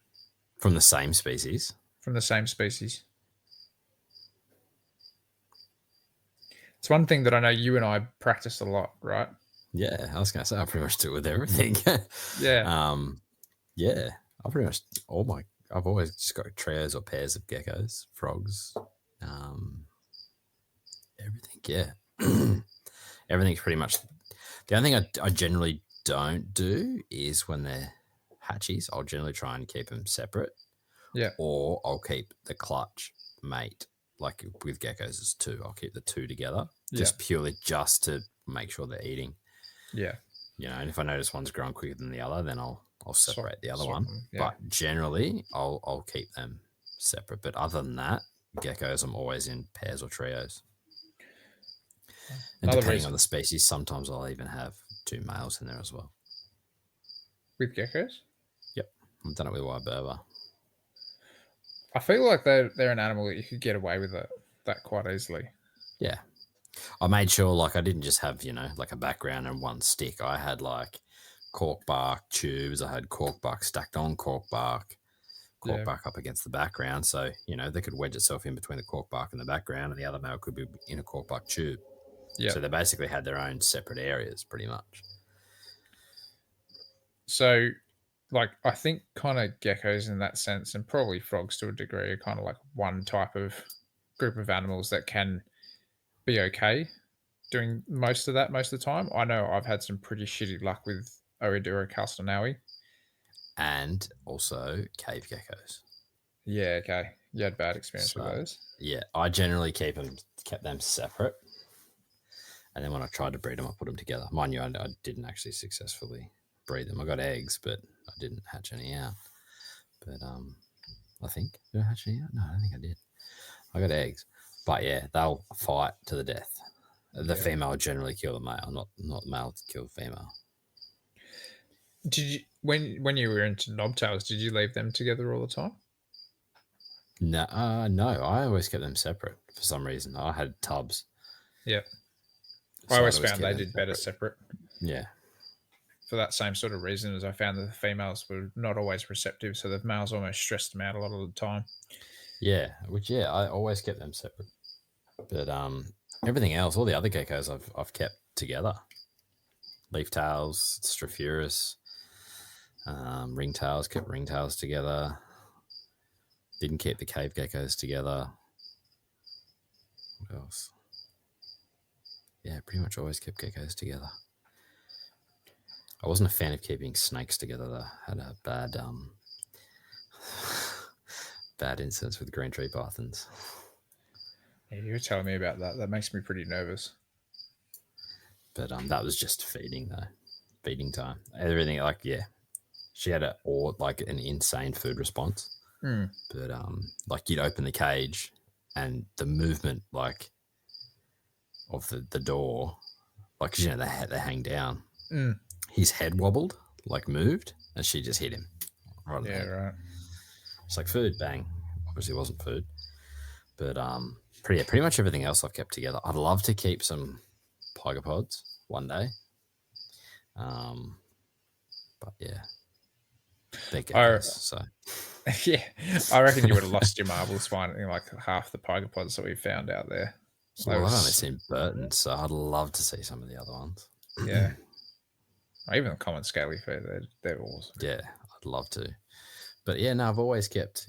From the same species? From the same species. It's one thing that I know you and I practiced a lot, right? Yeah, I was going to say I pretty much do it with everything. Yeah. Yeah, I pretty much I've always just got trios or pairs of geckos, frogs, everything. Yeah, everything's pretty much. The only thing I generally don't do is when they're hatchies. I'll generally try and keep them separate. Yeah. Or I'll keep the clutch mate. Like with geckos, it's two. I'll keep the two together, just purely just to make sure they're eating. Yeah. And if I notice one's growing quicker than the other, then I'll separate the other one. Them, yeah. But generally, I'll keep them separate. But other than that, geckos, I'm always in pairs or trios. And depending on the species, sometimes I'll even have two males in there as well. With geckos? Yep. I've done it with white berber. I feel like they're an animal that you could get away with that quite easily. Yeah. I made sure I didn't just have, like a background and one stick. I had cork bark tubes. I had cork bark stacked on cork bark cork bark up against the background. So, they could wedge itself in between the cork bark and the background, and the other male could be in a cork bark tube. Yeah. So they basically had their own separate areas pretty much. So, like, I think kind of geckos in that sense, and probably frogs to a degree, are kind of like one type of group of animals that can be okay doing most of that most of the time. I know I've had some pretty shitty luck with Oedura castanewi. And also cave geckos. Yeah, okay. You had bad experience with those. Yeah, I generally kept them separate. And then when I tried to breed them, I put them together. Mind you, I didn't actually successfully breed them. I got eggs, but I didn't hatch any out. But I think, did I hatch any out? No, I don't think I did. I got eggs. But yeah, they'll fight to the death. The female will generally kill the male, not the male to kill the female. Did you when you were into knobtails, did you leave them together all the time? No, I always kept them separate for some reason. I had tubs. Yeah. So I always kept found they them did better separate. Yeah. For that same sort of reason, as I found that the females were not always receptive, so the males almost stressed them out a lot of the time. Yeah, I always kept them separate. But everything else, all the other geckos I've kept together. Leaftails, Strophuris, ringtails, kept ringtails together. Didn't keep the cave geckos together. What else? Yeah, pretty much always kept geckos together. I wasn't a fan of keeping snakes together though. I had a bad incidents with green tree pythons. Yeah, you were telling me about that. That makes me pretty nervous. But that was just feeding though. Feeding time. Everything she had an insane food response. Mm. But you'd open the cage and the movement of the door, they hang down. Mm. His head wobbled, moved, and she just hit him. Right. It's like food, bang. Obviously it wasn't food. But pretty much everything else I've kept together. I'd love to keep some pygopods one day. But yeah. They're geckos, so yeah. I reckon you would have lost your marbles finding like half the pygopods that we found out there. Well, I've only seen Burton's, so I'd love to see some of the other ones. Yeah. Even the common scaly feet, they're awesome. Yeah, I'd love to. But yeah, no, I've always kept,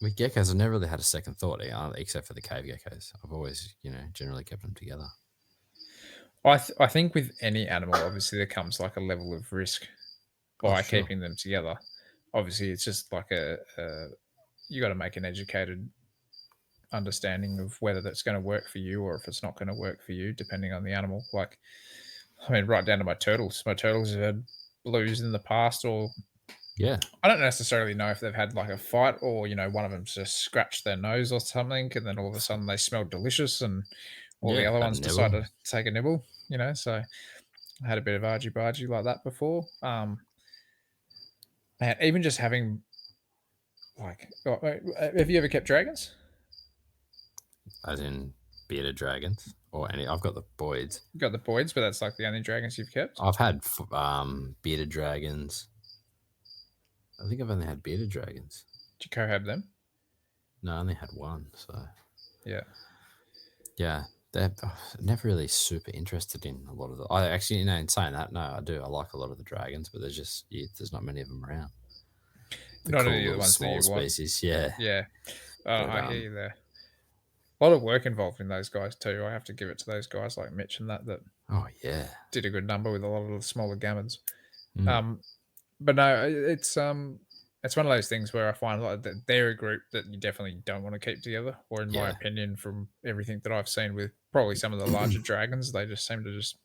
with geckos, I've never really had a second thought, except for the cave geckos. I've always, generally kept them together. I think with any animal, obviously there comes like a level of risk by keeping them together. Obviously, it's just like you got to make an educated understanding of whether that's going to work for you or if it's not going to work for you, depending on the animal. Like, I mean, right down to my turtles. My turtles have had blues in the past, or I don't necessarily know if they've had like a fight or one of them just scratched their nose or something, and then all of a sudden they smelled delicious, and all the other ones decided to take a nibble. So I had a bit of argy-bargy like that before. Man, even just having have you ever kept dragons? As in bearded dragons or any? I've got the boids. You got the boids, but that's like the only dragons you've kept. I've had bearded dragons. I think I've only had bearded dragons. Did you cohab them? No, I only had one. So yeah, they're never really super interested in a lot of the. I actually, in saying that, no, I do. I like a lot of the dragons, but there's not many of them around. Not any of the ones small species, yeah. I hear you there. A lot of work involved in those guys too. I have to give it to those guys like Mitch and that did a good number with a lot of the smaller gammons. But no, it's one of those things where I find like that they're a group that you definitely don't want to keep together. Or in my opinion, from everything that I've seen with probably some of the larger dragons, they just seem to just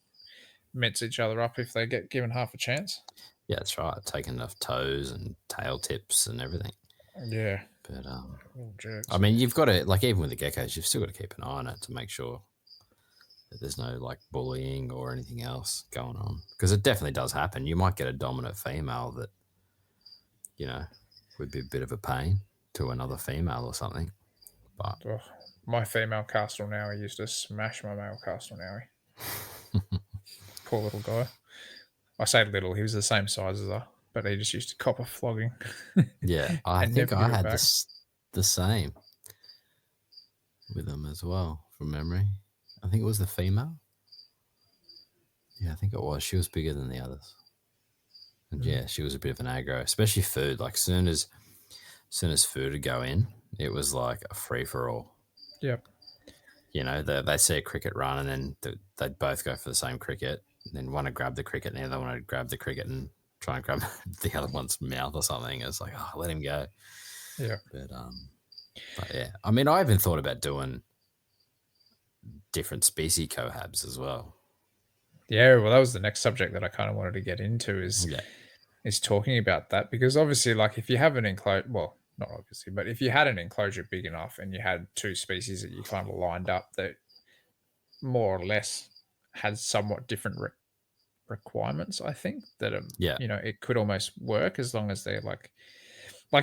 mince each other up if they get given half a chance. Yeah, that's right. Taking off toes and tail tips and everything. Yeah. But I mean, you've got to even with the geckos, you've still got to keep an eye on it to make sure that there's no bullying or anything else going on, because it definitely does happen. You might get a dominant female that would be a bit of a pain to another female or something. But my female Castelnaui used to smash my male Castelnaui. Poor little guy. I say little, he was the same size as her. but he just used to cop a flogging. Yeah, I And think never I give it had back. the same with them as well, from memory. I think it was the female. Yeah, I think it was. She was bigger than the others. And yeah, she was a bit of an aggro, especially food. Like soon as food would go in, it was like a free for all. Yep. They see a cricket run, and then they'd both go for the same cricket. And then one would grab the cricket, and the other one would grab the cricket and try and grab the other one's mouth or something. It's like, oh, let him go. Yeah. But yeah, I mean, I even thought about doing different species cohabs as well. Yeah, well, that was the next subject that I kind of wanted to get into Yeah, is talking about that, because obviously, like, if you have an enclosure, well, not obviously, but if you had an enclosure big enough and you had two species that you kind of lined up that more or less had somewhat different requirements, I think that yeah, it could almost work as long as they're like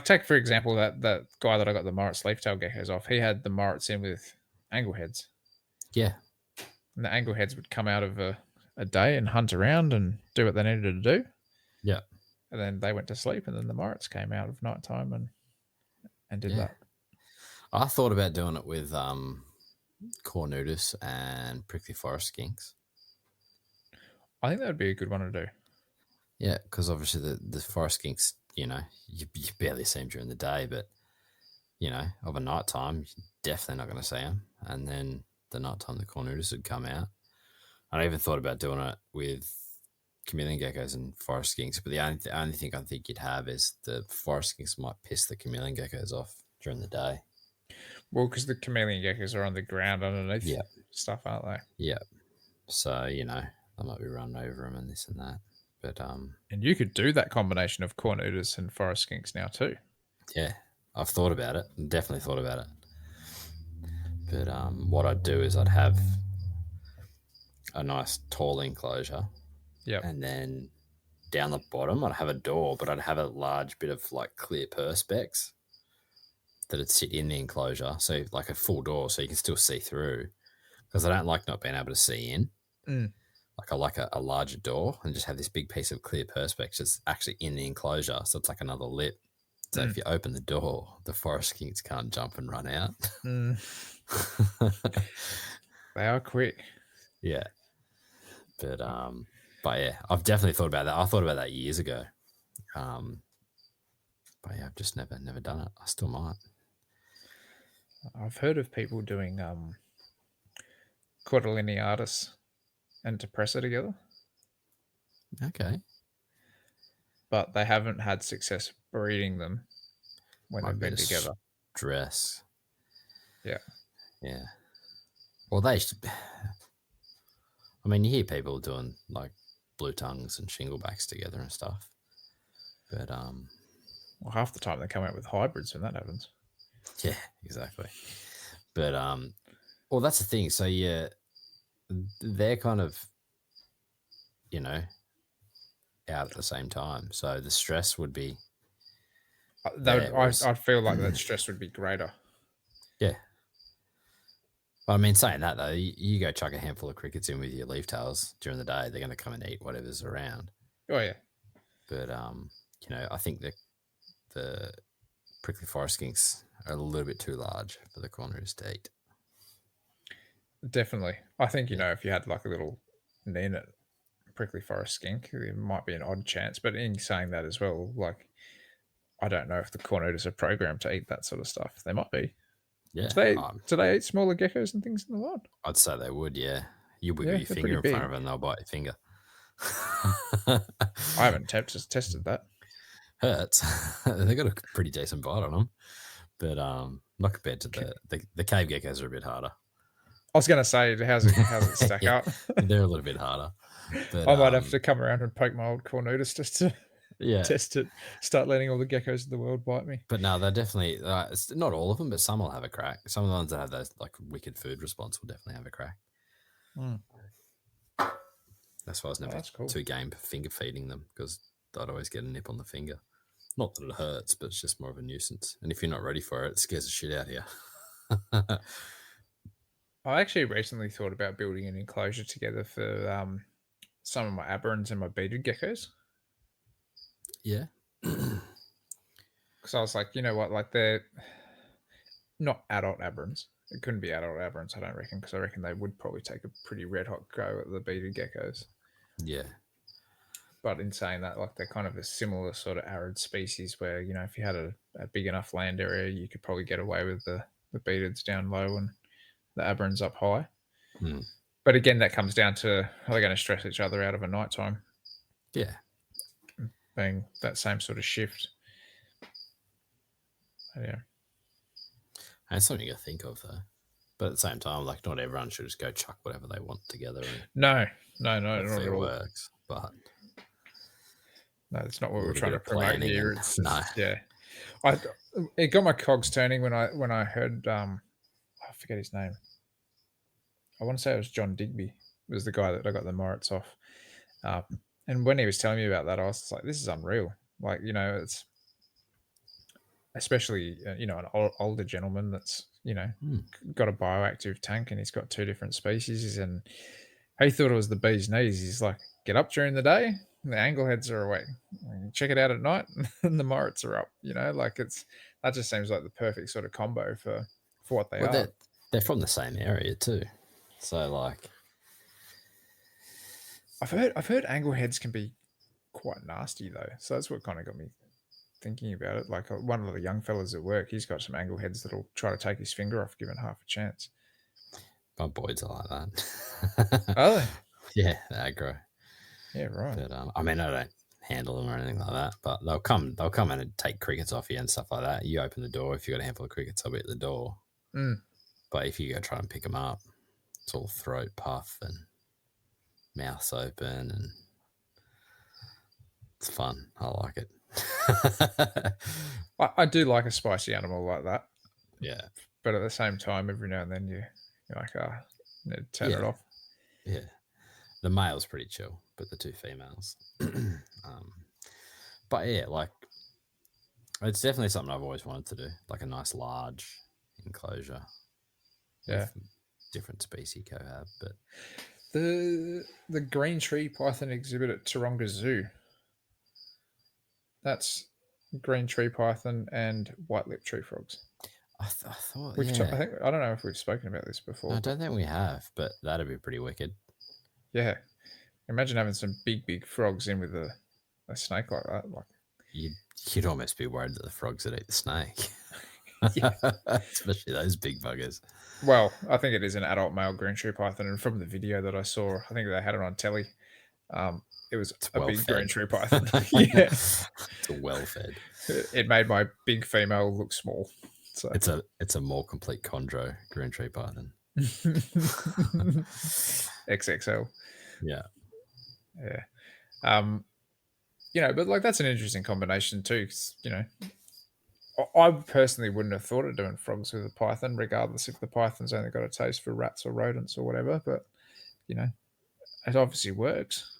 take for example that guy that I got the Moritz leaf-tail geckos off. He had the Moritz in with angleheads, yeah, and the angleheads would come out of a day and hunt around and do what they needed to do, yeah, and then they went to sleep, and then the Moritz came out of nighttime and did yeah. that. I thought about doing it with cornutus and prickly forest skinks. I think that would be a good one to do. Yeah, because obviously the forest skinks, you barely see them during the day, but of a night time, you're definitely not going to see them. And then the night time, the cornutus would come out. I even thought about doing it with chameleon geckos and forest skinks, but the only thing I think you'd have is the forest skinks might piss the chameleon geckos off during the day. Well, because the chameleon geckos are on the ground underneath Yeah, stuff, aren't they? yeah. So they might be running over them and this and that. But And you could do that combination of cornutus and forest skinks now too. yeah, I've thought about it. Definitely thought about it. But what I'd do is I'd have a nice tall enclosure, Yep. and then down the bottom I'd have a door, but I'd have a large bit of like clear perspex that'd sit in the enclosure, so like a full door, so you can still see through. Because I don't like not being able to see in. Mm. Like I like a larger door and just have this big piece of clear perspex that's actually in the enclosure, so it's like another lip. So if you open the door, the forest skinks can't jump and run out. Mm. They are quick. Yeah. But yeah, I've definitely thought about that. I thought about that years ago. But yeah, I've just never done it. I still might. I've heard of people doing Cordylineatus and Depressor together, Okay. but they haven't had success breeding them when Might they've be been a together. stress. Yeah. Yeah. Well, they should. I mean, you hear people doing like blue tongues and shinglebacks together and stuff. But Well, half the time they come out with hybrids when that happens. yeah, exactly. But well, that's the thing. So yeah, they're kind of, out at the same time. So the stress would be there. Whereas, I feel like that stress would be greater. yeah. But I mean, saying that though, you go chuck a handful of crickets in with your leaf tails during the day, they're going to come and eat whatever's around. Oh yeah. But I think that the prickly forest skinks are a little bit too large for the corners to eat. Definitely. I think, if you had like a little neonate prickly forest skink, it might be an odd chance. But in saying that as well, like, I don't know if the cornutus are programmed to eat that sort of stuff. They might be. Yeah, Do they eat smaller geckos and things in the wild? I'd say they would. Yeah, you wiggle Yeah, your they're finger pretty in front big. of them, they'll bite your finger. I haven't tested that. Hurts. They got a pretty decent bite on them, but not compared to the cave geckos are a bit harder. I was going to say, how's it stack Yeah, up? they're a little bit harder. But I might have to come around and poke my old cornutus just to yeah, test it. Start letting all the geckos in the world bite me. but no, they're definitely it's not all of them, but some will have a crack. Some of the ones that have those like wicked food response will definitely have a crack. That's why I was never That's cool. too game for finger feeding them, because I'd always get a nip on the finger. Not that it hurts, but it's just more of a nuisance. And if you're not ready for it, it scares the shit out of you. I actually recently thought about building an enclosure together for some of my aberrants and my beaded geckos. Yeah. Because I was like, you know what, like they're not adult aberrants. It couldn't be adult aberrants, I don't reckon, because I reckon they would probably take a pretty red hot go at the bearded geckos. Yeah. But in saying that, like they're kind of a similar sort of arid species where, you know, if you had a big enough land area, you could probably get away with the beardeds down low and the aberrants up high. Hmm. But again, that comes down to are they going to stress each other out of a nighttime, Yeah. being that same sort of shift. Yeah. And it's something you got to think of, though. But at the same time, like, not everyone should just go chuck whatever they want together and No, not hopefully at it all. works. But No, that's not a what we're little trying bit to of promote planning here. and no. Yeah. I it got my cogs turning when I heard I forget his name. I want to say it was John Digby. Was the guy that I got the Moritz off. And when he was telling me about that, I was just like, "This is unreal." Like, you know, it's especially you know, an older gentleman that's, you know, Hmm. got a bioactive tank and he's got two different species, and he thought it was the bee's knees. He's like, get up during the day, and the angleheads are away. Check it out at night, and the Morits are up. You know, like that just seems like the perfect sort of combo for what they Well, are. they're from the same area too. So, like, I've heard angleheads can be quite nasty though, so that's what kind of got me thinking about it. Like one of the young fellas at work, he's got some angleheads that'll try to take his finger off given half a chance. my boys are like that. Are they? Yeah, they're aggro. Yeah, right. But I mean, I don't handle them or anything like that. But they'll come in and take crickets off you and stuff like that. You open the door. If you got a handful of crickets, they'll be at the door. Mm. But if you go try and pick them up, it's all throat puff and mouths open, and it's fun. I like it. I do like a spicy animal like that, Yeah, but at the same time, every now and then you're like, need to turn it off. Yeah, the male's pretty chill, but the two females. But yeah, like it's definitely something I've always wanted to do, like a nice large enclosure Yeah. with different species cohab. But The green tree python exhibit at Taronga Zoo. That's green tree python and white lip tree frogs. I thought, I yeah, think I don't know if we've spoken about this before. I don't think we have, but that'd be pretty wicked. Yeah, imagine having some big frogs in with a snake like that. Like You'd almost be worried that the frogs would eat the snake. Yeah. Especially those big buggers. Well, I think it is an adult male green tree python, and from the video that I saw, I think they had it on telly. It was It's a well big fed. green tree python. Yeah, It's well fed. it made my big female look small. So It's a more complete chondro green tree python. XXL. Yeah. Yeah. You know, but like that's an interesting combination too. 'Cause, you know, I personally wouldn't have thought of doing frogs with a python, regardless if the python's only got a taste for rats or rodents or whatever. But you know, it obviously works.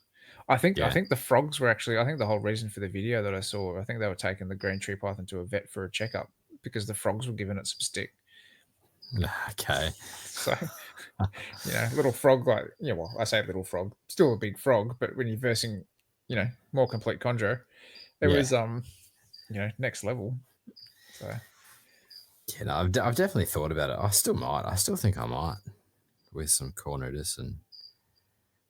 I think the frogs were actually. I think the whole reason for the video that I saw, I think they were taking the green tree python to a vet for a checkup because the frogs were giving it some stick. Okay. So, you know, little frog like, yeah, well, I say little frog, still a big frog, but when you're versing, you know, more complete chondro, it was you know, next level. So Yeah, no, I've definitely thought about it. I still might. I still think I might with some cornutus and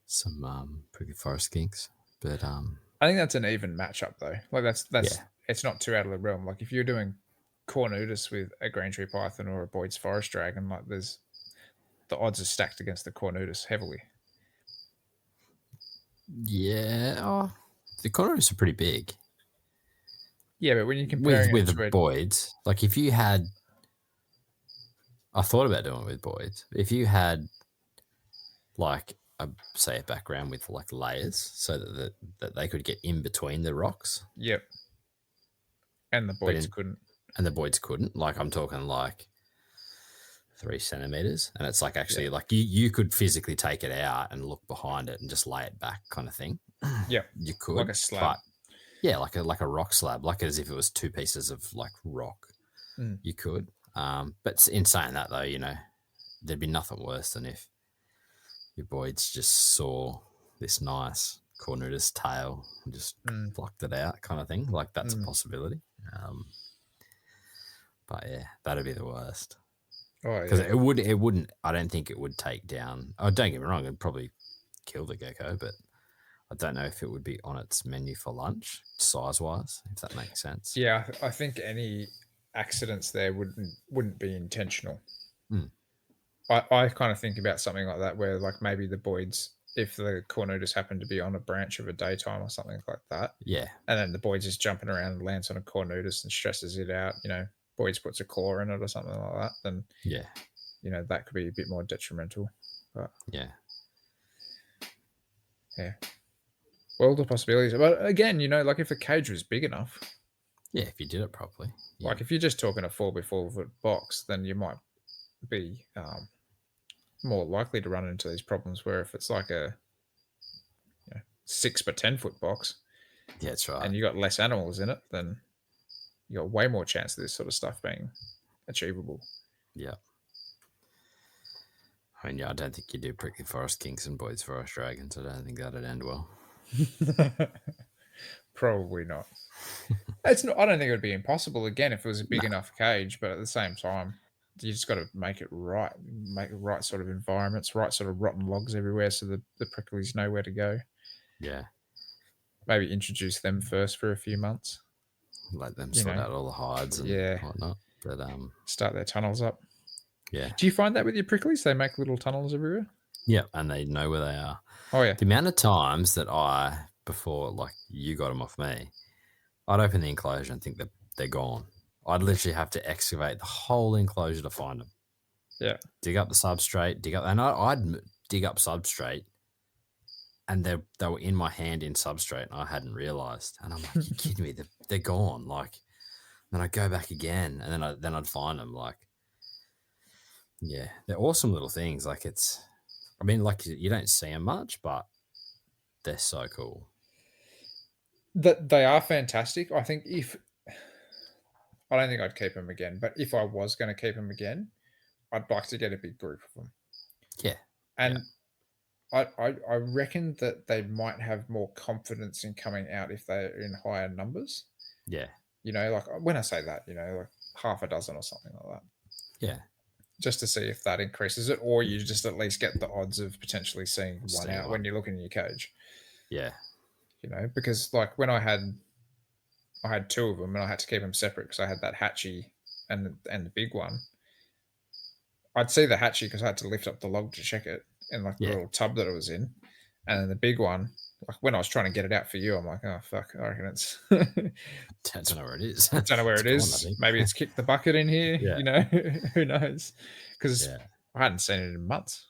some prickly forest skinks. But I think that's an even matchup though. Like that's Yeah. it's not too out of the realm. Like if you're doing cornutus with a green tree python or a Boyd's forest dragon, like there's the odds are stacked against the cornutus heavily. yeah, the cornutus are pretty big. Yeah, but when you're comparing with it to the Boyds, like if you had, I thought about doing it with Boyds. If you had, like, say a background with like layers, so that they could get in between the rocks. Yep. And the Boyds couldn't. And the Boyds couldn't. Like I'm talking like 3 centimeters, and it's like actually like you could physically take it out and look behind it and just lay it back, kind of thing. Yeah, you could like a slab. but yeah, like a rock slab, like as if it was 2 pieces of like rock. You could, but in saying that though, you know, there'd be nothing worse than if your Boyds just saw this nice cornutus tail and just Mm. plucked it out, kind of thing. Like that's a Mm. possibility. But yeah, that'd be the worst. Oh Because yeah. it wouldn't. I don't think it would take down. Oh, don't get me wrong. It'd probably kill the gecko, but I don't know if it would be on its menu for lunch, size-wise, if that makes sense. Yeah, I think any accidents there wouldn't be intentional. Mm. I kind of think about something like that where like maybe the boids, if the cornutus happened to be on a branch of a daytime or something like that, Yeah, and then the boids is jumping around and lands on a cornutus and stresses it out, boids puts a claw in it or something like that, then yeah, that could be a bit more detrimental. But yeah, yeah, world of possibilities. But again, like if the cage was big enough, yeah. If you did it properly, yeah, like if you're just talking a 4x4 foot box, then you might be more likely to run into these problems. Where if it's like a 6 by 10 foot box yeah, that's right. and you got less animals in it, then you got way more chance of this sort of stuff being achievable. Yeah. I mean, yeah, I don't think you do prickly forest kinks and boys forest dragons. I don't think that'd end well. Probably not. It's not. I don't think it would be impossible again if it was a big No. enough cage, but at the same time, you just got to make it right, make the right sort of environments, right sort of rotten logs everywhere, so the pricklies know where to go. Yeah, Maybe introduce them first for a few months. let them You sort know, out all the hides and yeah, whatnot. But start their tunnels up. yeah, Do you find that with your pricklies? They make little tunnels everywhere. yeah, and they know where they are. Oh yeah, The amount of times that before like you got them off me, I'd open the enclosure and think that they're gone. I'd literally have to excavate the whole enclosure to find them. yeah. Dig up the substrate, and I'd dig up substrate, and they were in my hand in substrate, and I hadn't realized. And I'm like, you kidding me? They're gone. Like, then I'd go back again, and then I'd find them. Like, yeah, they're awesome little things. Like I mean, like you don't see them much, but they're so cool. That they are fantastic. I think if I don't think I'd keep them again, but if I was going to keep them again, I'd like to get a big group of them. Yeah, yeah, And I reckon that they might have more confidence in coming out if they're in higher numbers. yeah, Like when I say that, like half a dozen or something like that, yeah. just to see if that increases it, or you just at least get the odds of potentially seeing one Seeing out when you're looking in your cage. Yeah, Because like when I had two of them and I had to keep them separate because I had that hatchie and the big one. I'd see the hatchie because I had to lift up the log to check it in like the yeah. little tub that it was in, and then the big one, like when I was trying to get it out for you, I'm like, oh fuck, I reckon it's I don't know where it is. I don't know where It's it gone, I is. think. Maybe it's kicked the bucket in here. Yeah, Who knows? Because yeah. I hadn't seen it in months.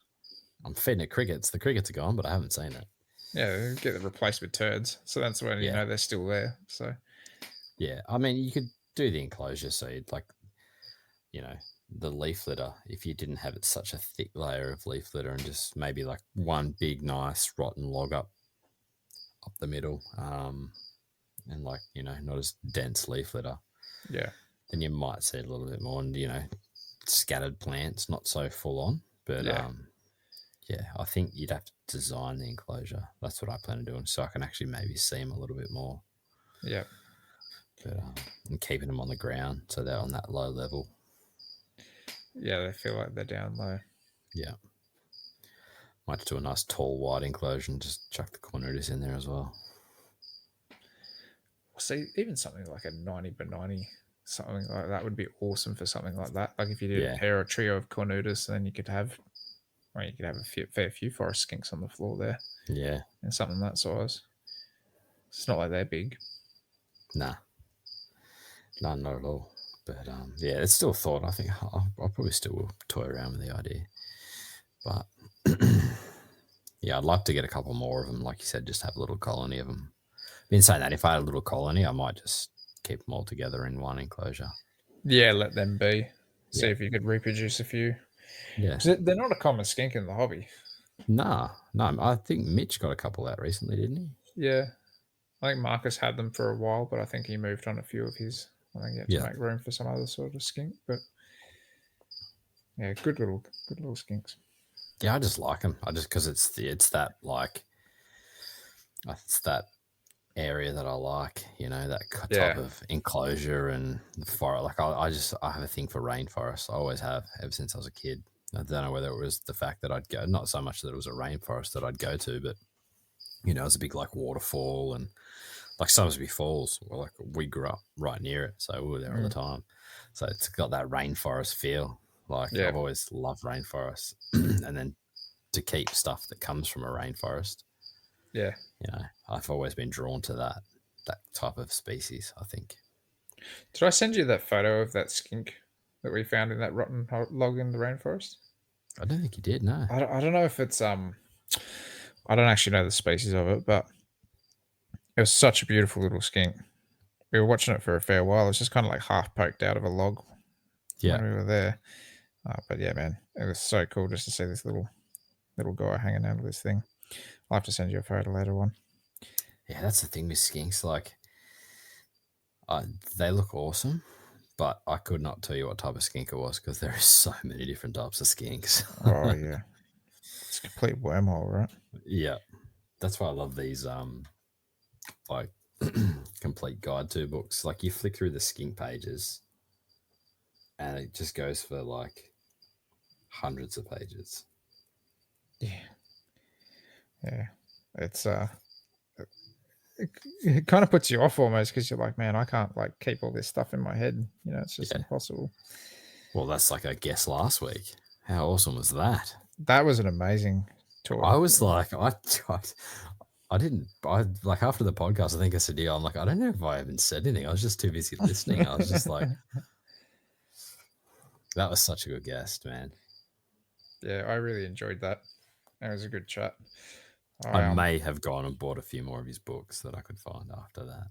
I'm feeding it crickets. The crickets are gone, but I haven't seen it. Yeah, get it replaced with turds. So that's when Yeah, they're still there. So yeah. I mean, you could do the enclosure so you'd like, the leaf litter, if you didn't have it such a thick layer of leaf litter and just maybe like one big, nice, rotten log up the middle, and like, not as dense leaf litter, yeah, then you might see it a little bit more and, scattered plants, not so full on. But yeah, yeah, I think you'd have to design the enclosure. That's what I plan on doing, so I can actually maybe see them a little bit more. yeah. But and keeping them on the ground so they're on that low level. Yeah, they feel like they're down low. Yeah. Might just do a nice tall wide enclosure and just chuck the cornutus in there as well. See, even something like a 90 by 90, something like that would be awesome for something like that. Like if you did Yeah. a pair or trio of cornutus, then you could have a fair few forest skinks on the floor there Yeah. and something that size. It's not like they're big. Nah. No, not at all. But yeah, it's still a thought. I think I'll probably still will toy around with the idea. But yeah, I'd like to get a couple more of them. Like you said, just have a little colony of them. Been saying that if I had a little colony, I might just keep them all together in one enclosure. Yeah, let them be. See Yeah. if you could reproduce a few. Yeah. 'Cause they're not a common skink in the hobby. No. I think Mitch got a couple out recently, didn't he? Yeah. I think Marcus had them for a while, but I think he moved on a few of his. I think he had to Yeah. make room for some other sort of skink. But yeah, good little skinks. Yeah, I just like them. Because it's that like It's that area that I like, that type Yeah. of enclosure and the forest. Like I have a thing for rainforests. I always have, ever since I was a kid. I don't know whether it was the fact that I'd go, not so much that it was a rainforest that I'd go to, but it was a big like waterfall and like Summersby Falls. Well, like we grew up right near it, so we were there all the time. So it's got that rainforest feel. Like Yeah. I've always loved rainforests, and then to keep stuff that comes from a rainforest, Yeah. I've always been drawn to that type of species, I think. Did I send you that photo of that skink that we found in that rotten log in the rainforest? I don't think you did, no. I don't know if it's I don't actually know the species of it, but it was such a beautiful little skink. We were watching it for a fair while. It was just kind of like half poked out of a log Yeah. when we were there. But yeah, man, it was so cool just to see this little guy hanging out of this thing. I'll have to send you a photo later on. Yeah, that's the thing with skinks. Like, they look awesome, but I could not tell you what type of skink it was because there are so many different types of skinks. Oh yeah, it's a complete wormhole, right? Yeah, that's why I love these like complete guide to books. Like you flick through the skink pages, and it just goes for like hundreds of pages. Yeah, yeah. It's it kind of puts you off almost because you're like, man, I can't like keep all this stuff in my head. It's just impossible. Well, that's like a guest last week. How awesome was that? That was an amazing tour. I was like, I didn't. I like after the podcast. I think I said, "Yeah." I'm like, I don't know if I even said anything. I was just too busy listening. I was just like, that was such a good guest, man. Yeah, I really enjoyed that. It was a good chat. I may have gone and bought a few more of his books that I could find after that.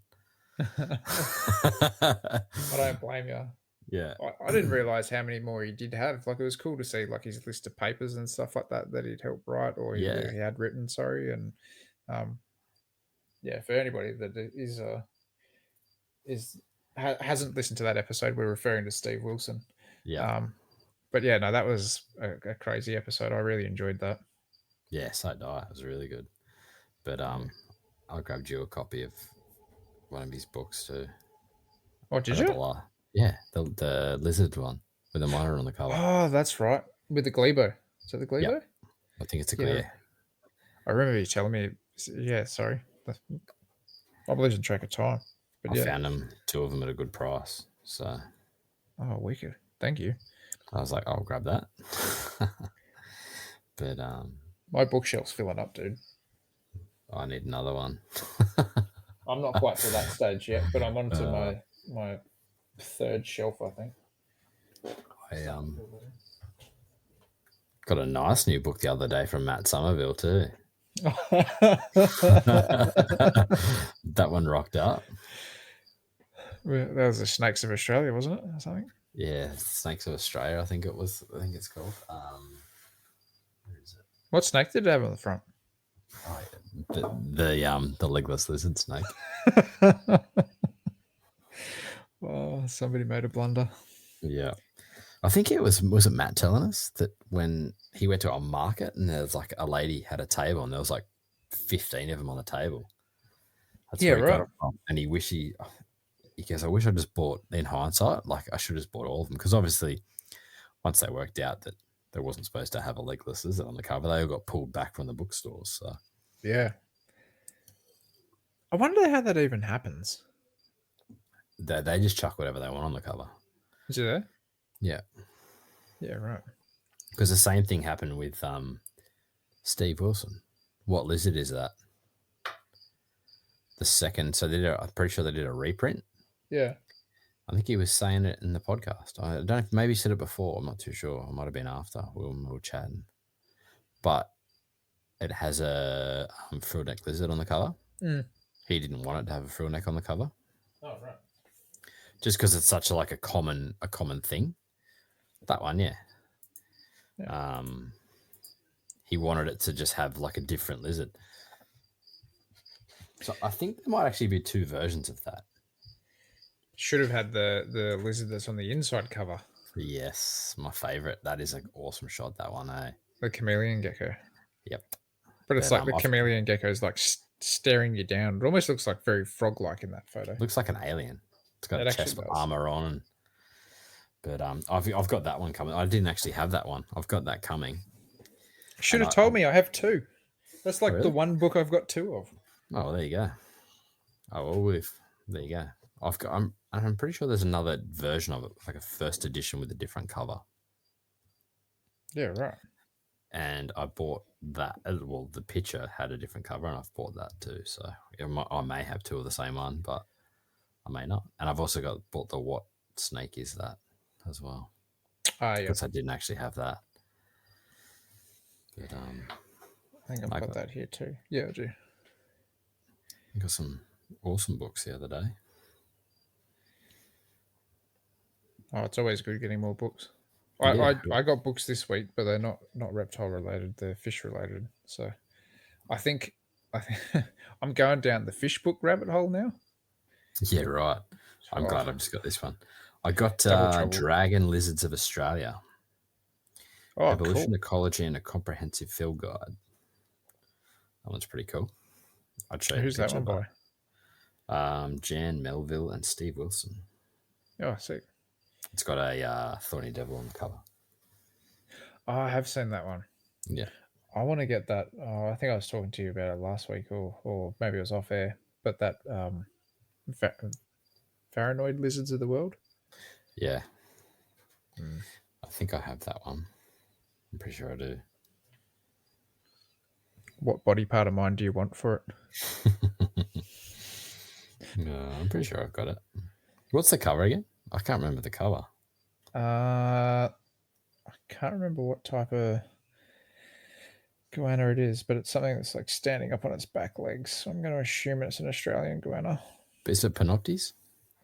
I don't blame you. Yeah. I didn't realize how many more he did have. Like it was cool to see like his list of papers and stuff like that he'd helped write or he had written. Sorry, and yeah, for anybody that hasn't listened to that episode, we're referring to Steve Wilson. Yeah. But yeah, no, that was a crazy episode. I really enjoyed that. Yeah, so did I. It was really good. But I grabbed you a copy of one of his books too. Oh, did you? Yeah, the lizard one with the monitor on the cover. Oh, that's right. With the Glebo. Is that the Glebo? Yep. I think it's a clear. I remember you telling me. Yeah, sorry. I'm losing track of time. But I found them, 2 of them at a good price. So. Oh, wicked. Thank you. I was like, I'll grab that. But my bookshelf's filling up, dude. I need another one. I'm not quite to that stage yet, but I'm on to my third shelf, I think. I got a nice new book the other day from Matt Somerville too. That one rocked up. That was the Snakes of Australia, wasn't it? Or something? Yeah, Snakes of Australia. I think it's called. Where is it? What snake did it have on the front? Oh, yeah. The legless lizard snake. Oh, somebody made a blunder. Yeah. I think it was it Matt telling us that when he went to a market and there was like a lady had a table and there was like 15 of them on the table. That's where he got it from. And he goes, I wish I just bought, in hindsight, like I should have just bought all of them. Because obviously, once they worked out that they wasn't supposed to have a legless lizard on the cover, they all got pulled back from the bookstores. So yeah. I wonder how that even happens. They just chuck whatever they want on the cover. Is it there? Yeah. Yeah, right. Because the same thing happened with Steve Wilson. What lizard is that? The second, so I'm pretty sure they did a reprint. Yeah. I think he was saying it in the podcast. I don't know if maybe he said it before. I'm not too sure. It might have been after we were chatting. But it has a frill neck lizard on the cover. Mm. He didn't want it to have a frill neck on the cover. Oh, right. Just because it's such a common thing. That one, yeah. He wanted it to just have like a different lizard. So I think there might actually be 2 versions of that. Should have had the lizard that's on the inside cover. Yes, my favorite. That is an awesome shot, that one, eh? The chameleon gecko. Yep. But it's like the chameleon gecko is like staring you down. It almost looks like very frog-like in that photo. Looks like an alien. It's got It a actually chest does. armor on. But I've got that one coming. I didn't actually have that one. I've got that coming. Should have told me. I have 2. That's like really? the one book I've got 2 of. Oh, well, there you go. Oh, well, there you go. I'm pretty sure there's another version of it, like a first edition with a different cover. Yeah, right. And I bought that. Well, the picture had a different cover, and I've bought that too. So I may have 2 of the same one, but I may not. And I've also bought the What Snake Is That as well. Yeah. Because I didn't actually have that. But I think I've got that here too. Yeah, I do. I got some awesome books the other day. Oh, it's always good getting more books. I got books this week, but they're not reptile related. They're fish related. So I think I'm going down the fish book rabbit hole now. Yeah, right. I'm glad I've just got this one. I got Dragon Lizards of Australia. Oh, Evolution, cool. Ecology, and a Comprehensive Field Guide. That one's pretty cool. I'd show you. Who's that one by? Jan Melville and Steve Wilson. Oh, I see. It's got a Thorny Devil on the cover. Oh, I have seen that one. Yeah. I want to get that. I think I was talking to you about it last week, or maybe it was off air. But that Faranoid Lizards of the World. Yeah. I think I have that one. I'm pretty sure I do. What body part of mine do you want for it? No, I'm pretty sure I've got it. What's the cover again? I can't remember the cover. I can't remember what type of goanna it is, but it's something that's like standing up on its back legs. So I'm going to assume it's an Australian goanna. Is it Panoptes?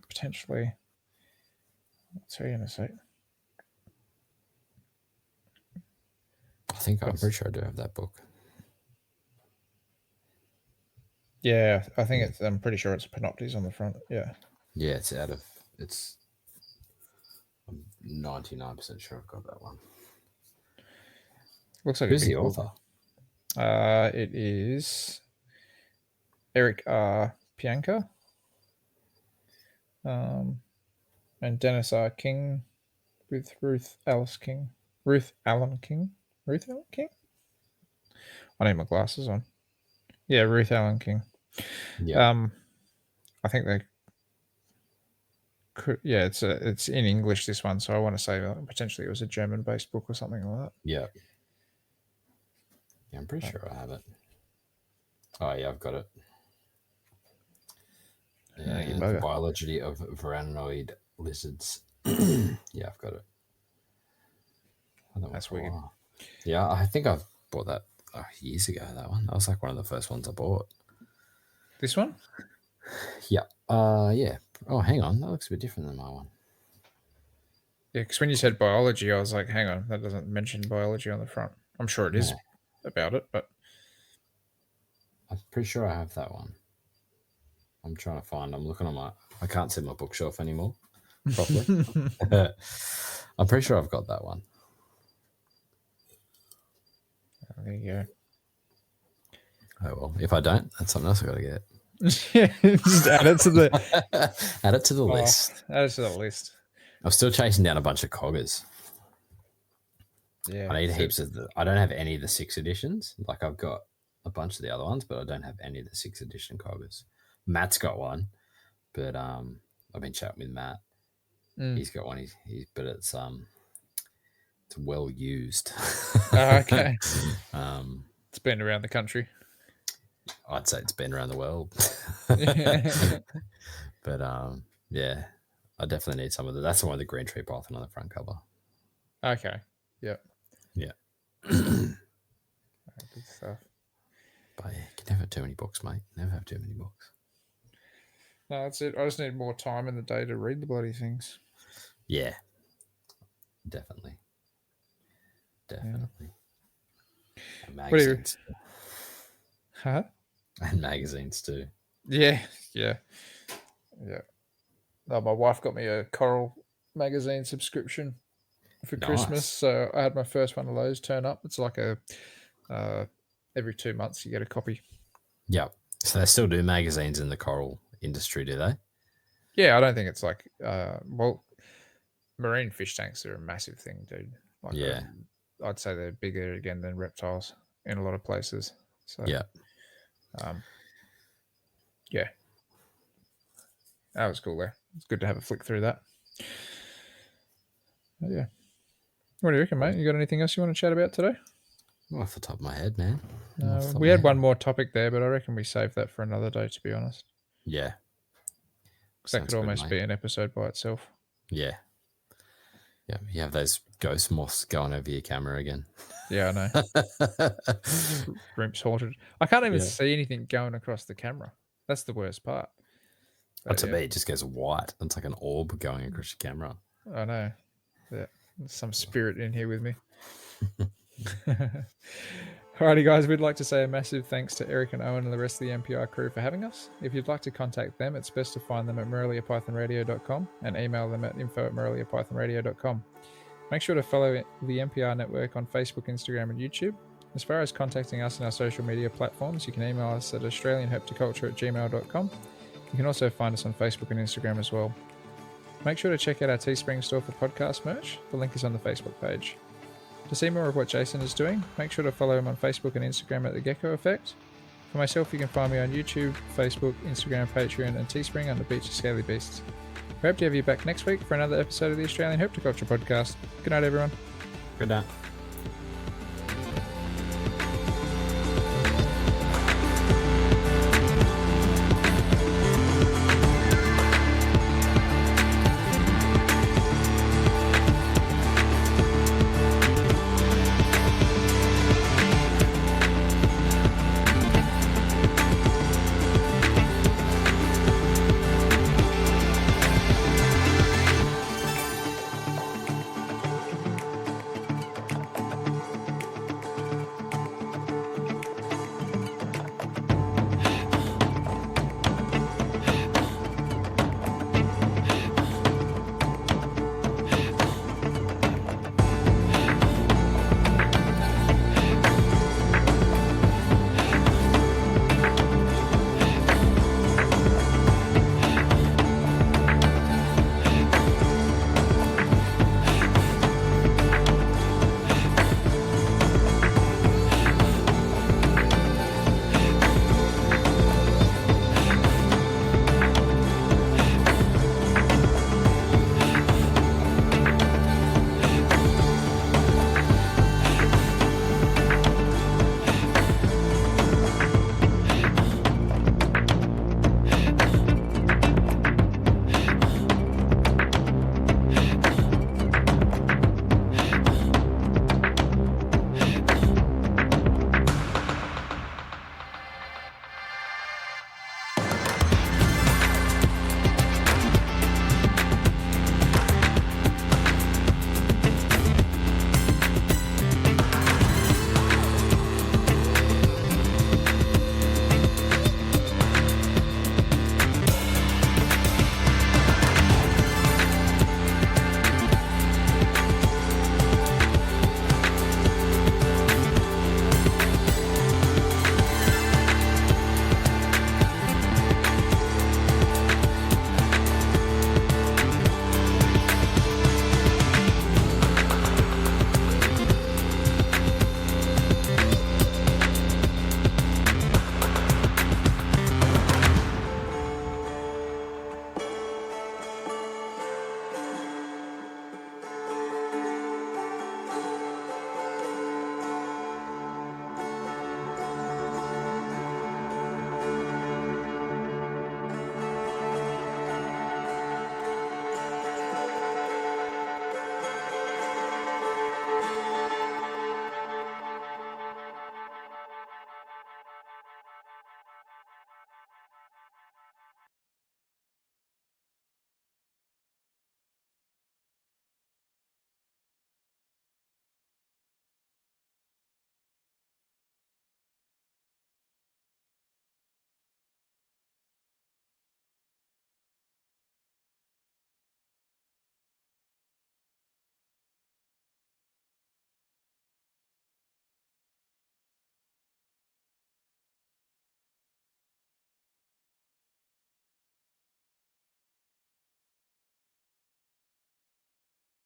Potentially. What's he going to say? I'm pretty sure I do have that book. Yeah, I think I'm pretty sure it's Panoptes on the front. Yeah. Yeah, I'm 99% sure I've got that one. Looks like who's the author? It is Eric R. Pianka. And Dennis R. King with Ruth Allen King. I need my glasses on. Yeah, Ruth Allen King. Yeah. I think they could. Yeah, it's in English, this one, so I want to say potentially it was a German-based book or something like that. Yeah. Yeah, I'm pretty sure I have it. Oh yeah, I've got it. Yeah, the biology of Varanoid lizards. Yeah, I've got it. That's weird. Yeah, I think I've bought that years ago. That one. That was like one of the first ones I bought. This one? Yeah. Yeah. Oh, hang on. That looks a bit different than my one. Yeah, because when you said biology, I was like, hang on, that doesn't mention biology on the front. I'm sure it is about it, but I'm pretty sure I have that one. I'm trying to find. I'm looking on I can't see my bookshelf anymore properly. I'm pretty sure I've got that one. There you go. Oh well, if I don't, that's something else I got to get. Just add it to the add it to the list. Add it to the list. I'm still chasing down a bunch of coggers. Yeah, I need heaps of I don't have any of the 6 editions. Like I've got a bunch of the other ones, but I don't have any of the 6th edition coggers. Matt's got one, but I've been chatting with Matt. He's got one. But it's well used. Okay. It's been around the country. I'd say it's been around the world. But yeah, I definitely need some of that's the one with the green tree python on the front cover. Okay. Yep. Yeah. Good stuff. But yeah, you can never have too many books, mate. Never have too many books. No, that's it. I just need more time in the day to read the bloody things. Yeah. Definitely. Definitely. Yeah. And magazines. Huh? And magazines too. Yeah. Yeah. Yeah. Oh, my wife got me a Coral magazine subscription for Christmas, so I had my first one of those turn up. It's like every 2 months you get a copy. Yeah. So they still do magazines in the coral industry, do they? Yeah, I don't think it's like well, marine fish tanks are a massive thing, dude. Like Yeah. I'd say they're bigger again than reptiles in a lot of places. So Yeah. Yeah, that was cool there. It's good to have a flick through that. But yeah. What do you reckon, mate? You got anything else you want to chat about today? Well, off the top of my head, man. We had one more topic there, but I reckon we save that for another day, to be honest. Yeah. Because that could almost be an episode by itself. Yeah. Yeah. You have those ghost moths going over your camera again. Yeah, I know. Rimp's haunted. I can't even see anything going across the camera. That's the worst part. But to me, it just goes white. It's like an orb going across your camera. I know. Yeah. There's some spirit in here with me. Alrighty, guys, we'd like to say a massive thanks to Eric and Owen and the rest of the MPI crew for having us. If you'd like to contact them, it's best to find them at moreliapythonradio.com and email them at info@moreliapythonradio.com. Make sure to follow the MPR network on Facebook, Instagram, and YouTube. As far as contacting us on our social media platforms, you can email us at australianherpetoculture@gmail.com. You can also find us on Facebook and Instagram as well. Make sure to check out our Teespring store for podcast merch. The link is on the Facebook page. To see more of what Jason is doing, make sure to follow him on Facebook and Instagram at The Gecko Effect. For myself, you can find me on YouTube, Facebook, Instagram, Patreon, and Teespring under Beach of Scaly Beasts. We hope to have you back next week for another episode of the Australian Herpetoculture Podcast. Good night, everyone. Good night.